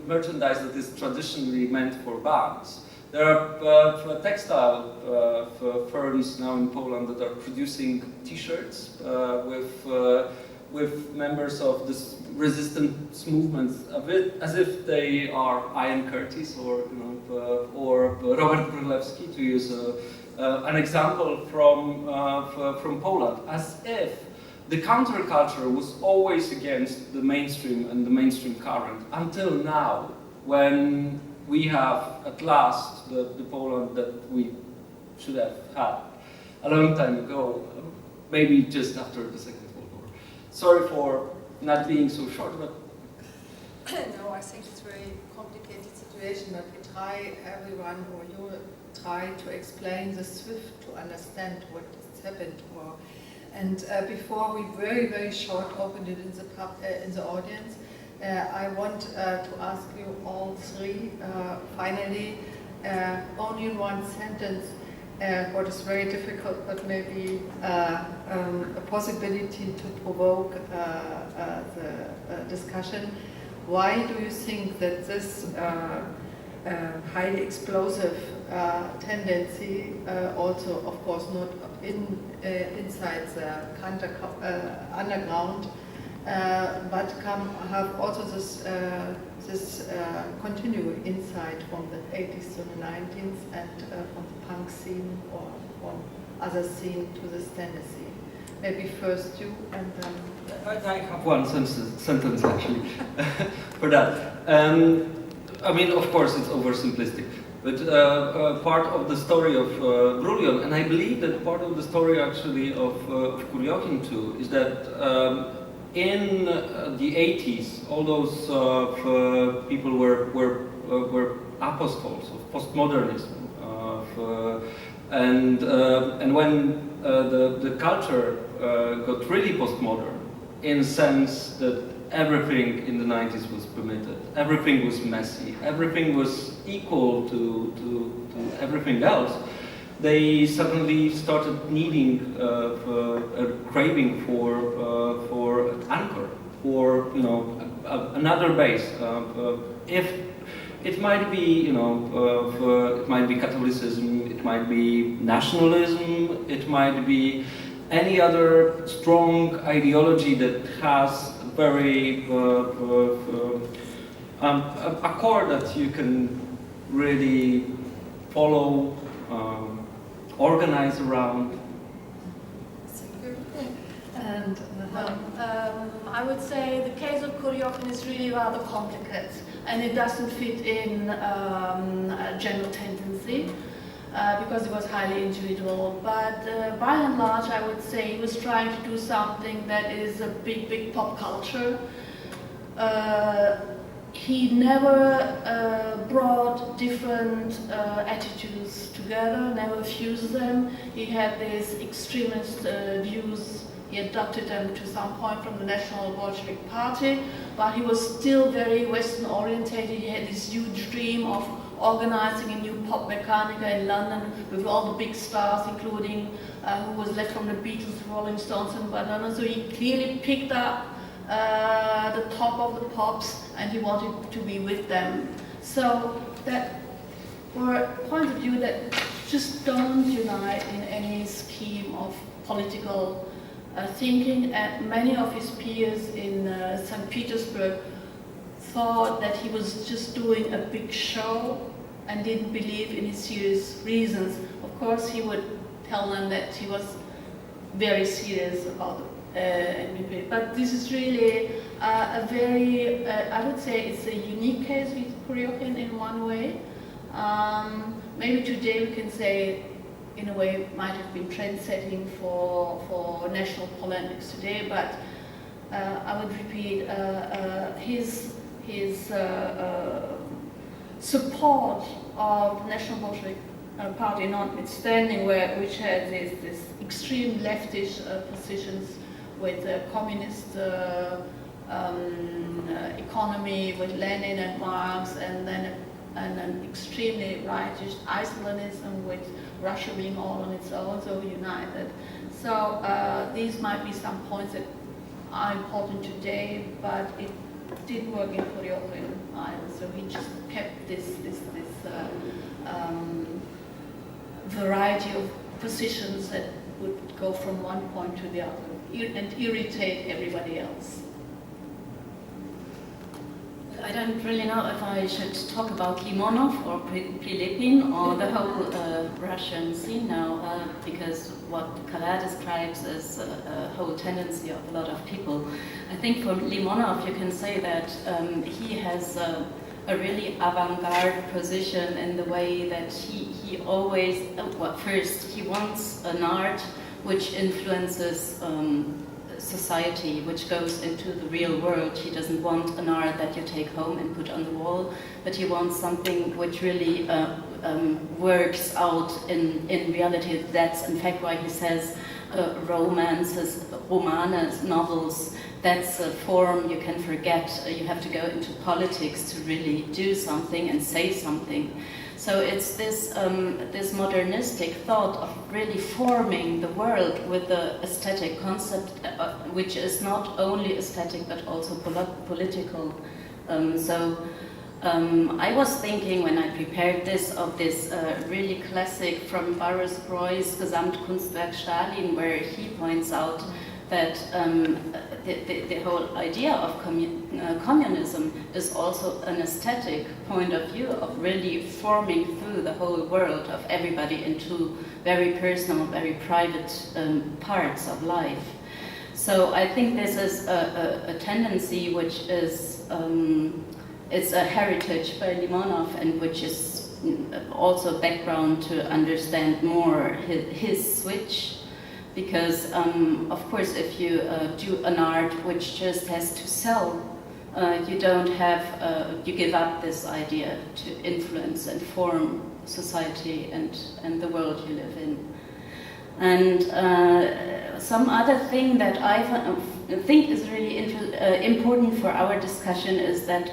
merchandise that is traditionally meant for bands. There are textile firms now in Poland that are producing T-shirts with members of this resistance movement, as if they are Ian Curtis or Robert Brylewski, to use an example from Poland, as if the counterculture was always against the mainstream and the mainstream current until now, when we have at last the Poland that we should have had a long time ago, maybe just after the Second World War. Sorry for not being so short, but No, I think it's a very complicated situation, but we try, everyone or you try to explain the SWIFT to understand what has happened. And before we very, very short opened it in the audience, I want to ask you all three, finally, only in one sentence, what is very difficult, but maybe a possibility to provoke the discussion. Why do you think that this highly explosive tendency, also of course not inside the underground, but have also this continue inside from the 80s to the 90s and from the punk scene or from other scene to this tendency. Maybe first you and then... I have one sentence actually for that. I mean, of course, it's oversimplistic, but part of the story of Kuryohkin, and I believe that part of the story actually of Kuryohkin too, is that in the 80s, all those people were apostles of postmodernism, and when the culture got really postmodern, in the sense that everything in the 90s was permitted, everything was messy, everything was equal to everything else, they suddenly started needing a craving for an anchor, for another base. If it might be it might be Catholicism, it might be nationalism, it might be any other strong ideology that has very a core that you can really follow, organize around. And I would say the case of Kuryohkin is really rather complicated, and it doesn't fit in a general tendency. Because it was highly individual, but by and large I would say he was trying to do something that is a big pop culture. He never brought different attitudes together, never fused them. He had these extremist views, he adopted them to some point from the National Bolshevik Party, but he was still very Western orientated. He had this huge dream of organizing a new pop mechanica in London with all the big stars, including who was left from the Beatles, Rolling Stones and Madonna. So he clearly picked up the top of the pops and he wanted to be with them. So that were points of view that just don't unite in any scheme of political thinking, and many of his peers in St. Petersburg thought that he was just doing a big show and didn't believe in his serious reasons. Of course, he would tell them that he was very serious about it. But this is really a very, I would say it's a unique case with Kuryohkin in one way. Maybe today we can say, in a way, it might have been trend-setting for national polemics today, but I would repeat, his support of the National Bolshevik Party notwithstanding, which had this extreme leftish positions with communist economy, with Lenin and Marx, and then an extremely rightish Icelandism with Russia being all on its own, so united. So these might be some points that are important today, but it didn't work in Kuryohkin either. So he just kept this variety of positions that would go from one point to the other and irritate everybody else. I don't really know if I should talk about Limonov or Prilepin or the whole Russian scene now, because what Kala describes is a whole tendency of a lot of people. I think for Limonov you can say that he has a really avant-garde position in the way that he always, well, first he wants an art which influences society, which goes into the real world. He doesn't want an art that you take home and put on the wall, but he wants something which really works out in reality. That's in fact why he says romances, romanes, novels, that's a form you can forget. You have to go into politics to really do something and say something. So it's this, this modernistic thought of really forming the world with the aesthetic concept, which is not only aesthetic but also political. I was thinking when I prepared this of this really classic from Boris Breu's Gesamtkunstwerk Stalin, where he points out that the whole idea of communism is also an aesthetic point of view of really forming through the whole world of everybody into very personal, very private parts of life. So I think this is a tendency which is it's a heritage by Limonov, and which is also background to understand more his switch. Because, of course, if you do an art which just has to sell, you don't have, you give up this idea to influence and form society and the world you live in. And some other thing that I think is really important for our discussion is that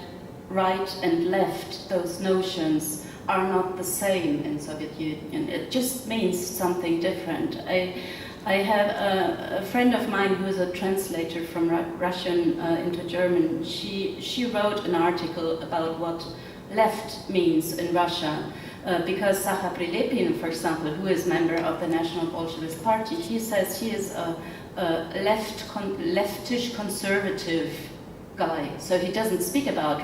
right and left, those notions, are not the same in Soviet Union. It just means something different. I have a friend of mine who is a translator from Russian into German. She wrote an article about what left means in Russia, because Sacha Prilepin, for example, who is member of the National Bolshevik Party, he says he is a leftish conservative guy. So he doesn't speak about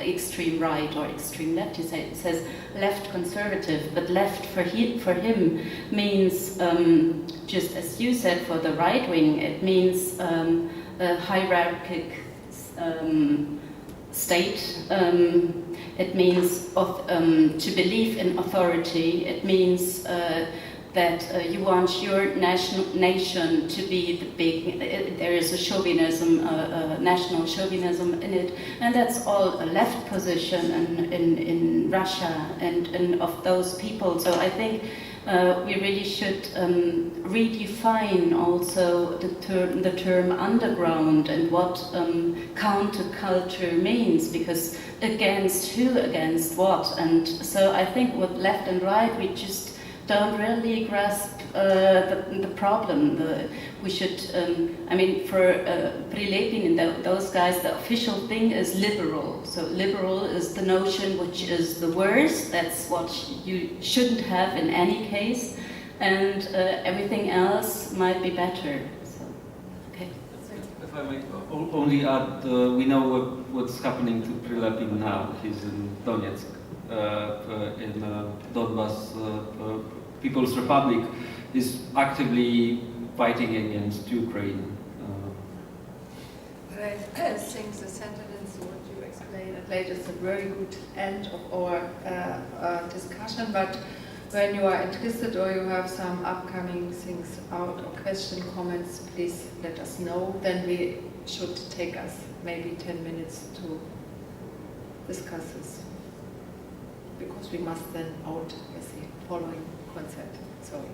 extreme right or extreme left. He says left conservative, but left for him means, just as you said, for the right wing, it means a hierarchic state. It means to believe in authority. It means that you want your nation to be the big, there is a chauvinism, national chauvinism in it, and that's all a left position in Russia and of those people. So I think we really should redefine also the term underground and what counterculture means, because against who, against what. And so I think with left and right, we just don't really grasp the problem. We should, I mean, for Prilepin and those guys, the official thing is liberal. So liberal is the notion which is the worst. That's what you shouldn't have in any case, and everything else might be better. So, okay. If I may only add, we know what's happening to Prilepin now. He's in Donetsk. In Donbas People's Republic, is actively fighting against Ukraine. But I think the sentence what you explained later is a very good end of our discussion. But when you are interested or you have some upcoming things out or question, comments, please let us know. Then we should take us maybe 10 minutes to discuss this, because we must then out with the following concert. Sorry.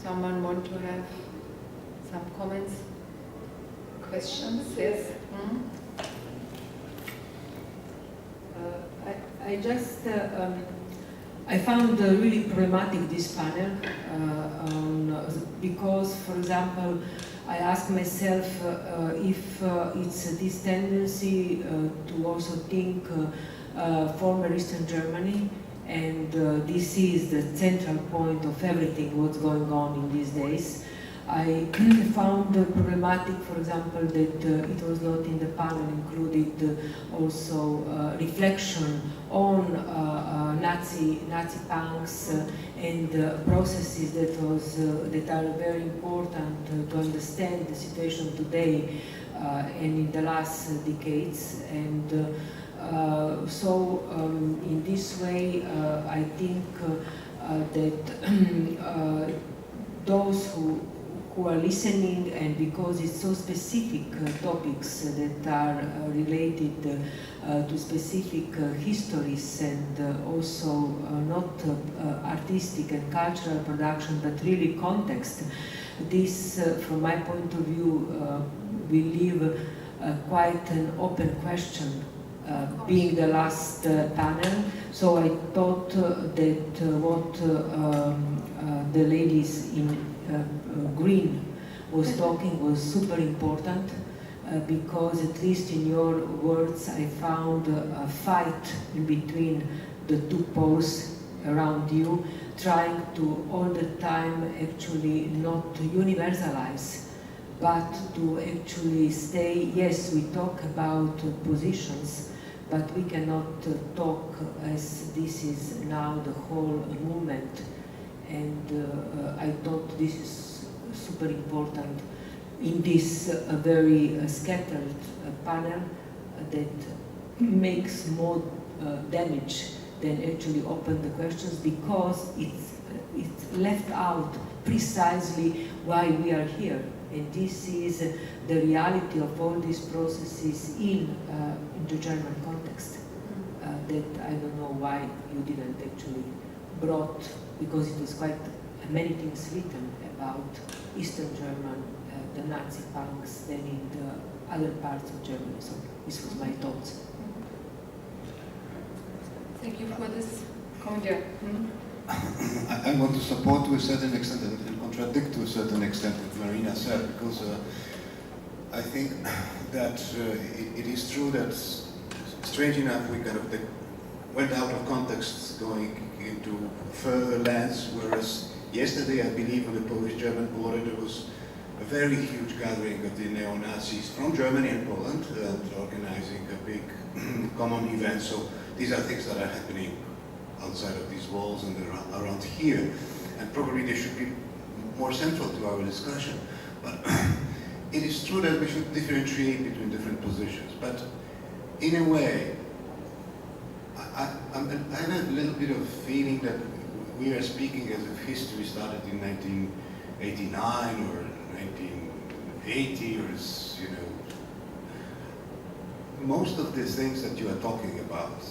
Someone want to have some comments, questions? Yes. I just I found really problematic this panel because, for example, I asked myself if it's this tendency to also think former Eastern Germany, and this is the central point of everything what's going on in these days. I found problematic, for example, that it was not in the panel included also reflection on Nazi punks and processes that are very important to understand the situation today and in the last decades. And so in this way, I think that those who are listening, and because it's so specific topics that are related to specific histories and also not artistic and cultural production, but really context. This, from my point of view, will leave quite an open question, being the last panel. So I thought that what the ladies in green was talking was super important, because at least in your words I found a fight in between the two poles around you, trying to all the time actually not to universalize, but to actually stay, yes, we talk about positions, but we cannot talk as this is now the whole movement. And I thought this is super important in this very scattered panel that makes more damage than actually open the questions, because it's left out precisely why we are here. And this is the reality of all these processes in the German context, that I don't know why you didn't actually brought, because it was quite many things written about Eastern German, the Nazi punks, than in the other parts of Germany. So this was my thoughts. Thank you for this comment. I want to support to a certain extent and contradict to a certain extent what Marina said, because I think that it is true that, strange enough, we kind of went out of context going into further lands, whereas yesterday, I believe, on the Polish-German border, there was a very huge gathering of the neo-Nazis from Germany and Poland, organizing a big common event. So these are things that are happening outside of these walls and around here, and probably they should be more central to our discussion. But it is true that we should differentiate between different positions. But in a way, I have a little bit of feeling that we are speaking as if history started in 1989 or 1980, or, you know, most of the things that you are talking about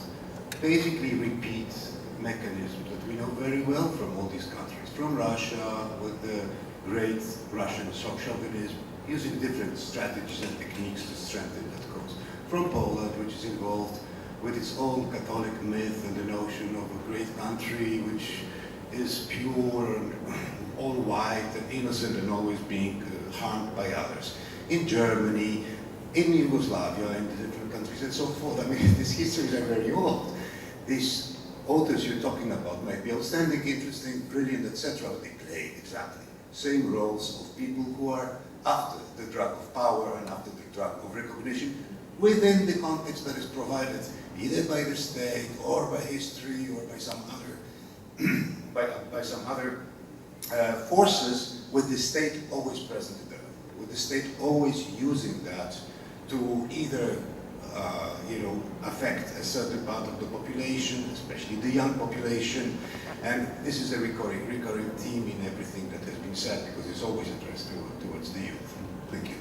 basically repeat mechanisms that we know very well from all these countries. From Russia, with the great Russian chauvinism, using different strategies and techniques to strengthen that cause. From Poland, which is involved with its own Catholic myth and the notion of a great country which is pure and all white and innocent and always being harmed by others. In Germany, in Yugoslavia, in the different countries and so forth. I mean, these histories are very old. These authors you're talking about might be outstanding, interesting, brilliant, etc., but they play exactly same roles of people who are after the drug of power and after the drug of recognition within the context that is provided either by the state or by history or by some other by some other forces, with the state always present in them, with the state always using that to either affect a certain part of the population, especially the young population. And this is a recurring theme in everything that has been said, because it's always addressed towards the youth. Thank you.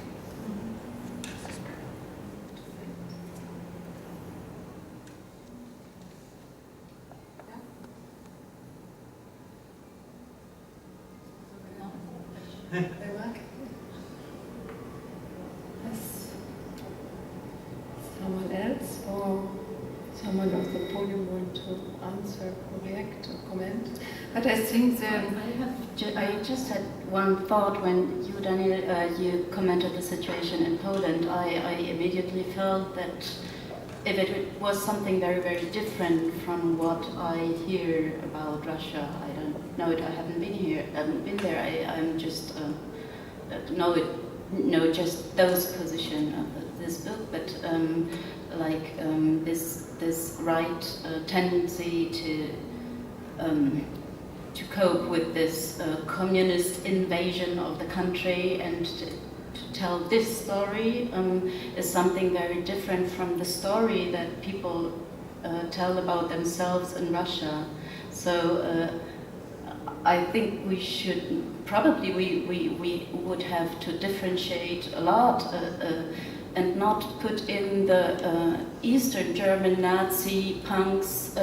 Someone else or someone of the podium want to answer, react, or comment? But I think that I just had one thought when you, Daniel, you commented the situation in Poland. I immediately felt that if it was something very, very different from what I hear about Russia, I don't know it. I haven't been here, haven't been there. I'm just know just those position of this book, but this right tendency to cope with this communist invasion of the country and to tell this story is something very different from the story that people tell about themselves in Russia. So I think we should, probably we would have to differentiate a lot and not put in the Eastern German Nazi punks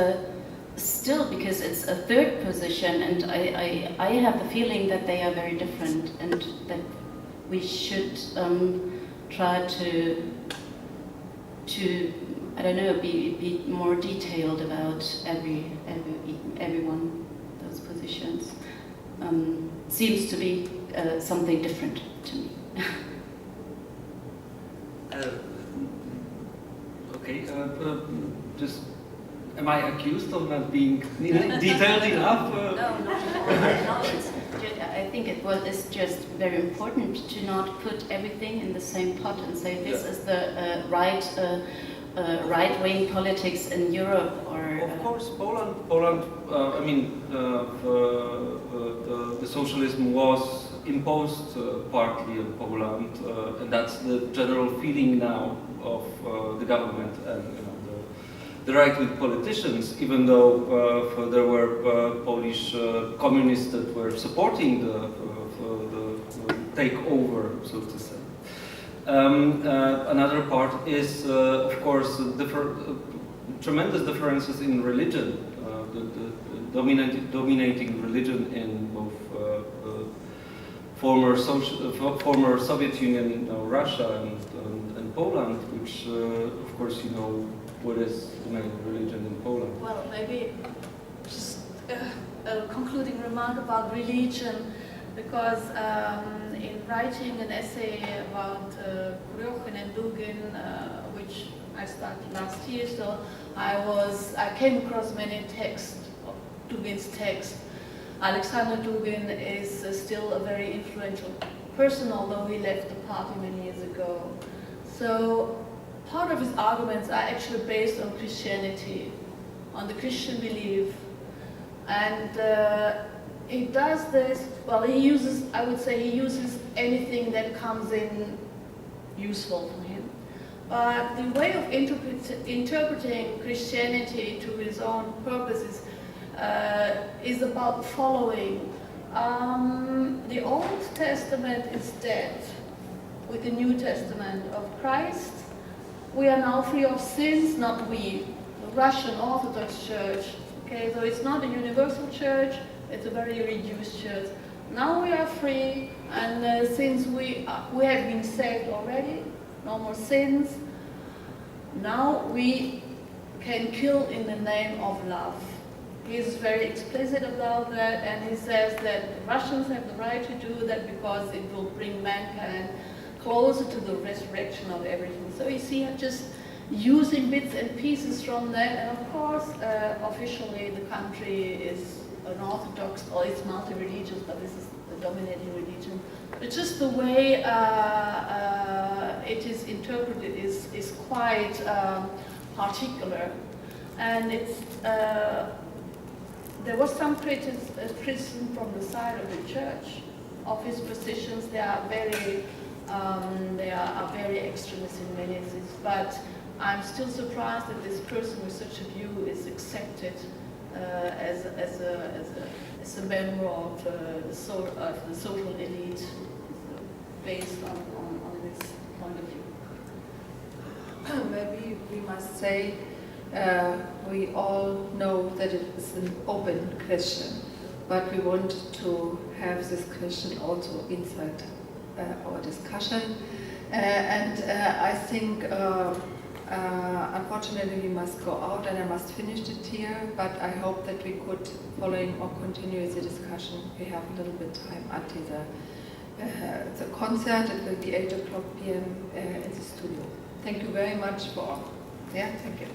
still, because it's a third position, and I have the feeling that they are very different, and that we should try to I don't know, be more detailed about every one of those positions. Seems to be something different to me. Okay, just, am I accused of not being detailed enough? No, I think it's just very important to not put everything in the same pot and say this is the right-wing politics in Europe, or... Of course, Poland, I mean, the socialism was imposed partly in Poland, and that's the general feeling now of the government and the right-wing politicians, even though there were Polish communists that were supporting the takeover, so to say. Another part is, of course, tremendous differences in religion, the dominating religion in both former Soviet Union, Russia, and Poland, which, of course, you know what is the main religion in Poland. Well, maybe just a concluding remark about religion, because in writing an essay about Kuryohkin and Dugin, which I started last year, so I came across many texts, Dugin's text. Alexander Dugin is still a very influential person, although he left the party many years ago. So part of his arguments are actually based on Christianity, on the Christian belief, and he does this, well, he uses, I would say he uses anything that comes in useful for him. But the way of interpreting Christianity to his own purposes is about the following. The Old Testament is dead. With the New Testament of Christ, we are now free of sins, not we, the Russian Orthodox Church. Okay, so it's not a universal church, it's a very reduced church. Now we are free, and since we have been saved already, no more sins, now we can kill in the name of love. He is very explicit about that, and he says that the Russians have the right to do that because it will bring mankind closer to the resurrection of everything. So you see, I'm just using bits and pieces from that, and of course, officially the country is an Orthodox, or it's multi-religious, but this is the dominating religion. It's just the way it is interpreted is quite particular, and it's there was some criticism from the side of the church of his positions. They are very extremist in many things, but I'm still surprised that this person with such a view is accepted as a member of the social elite, based on this point of view. Maybe we must say we all know that it is an open question, but we want to have this question also inside our discussion. And I think, unfortunately, we must go out, and I must finish it here, but I hope that we could, following or continue the discussion, we have a little bit time until the concert. It will be 8:00 p.m. In the studio. Thank you very much for, thank you.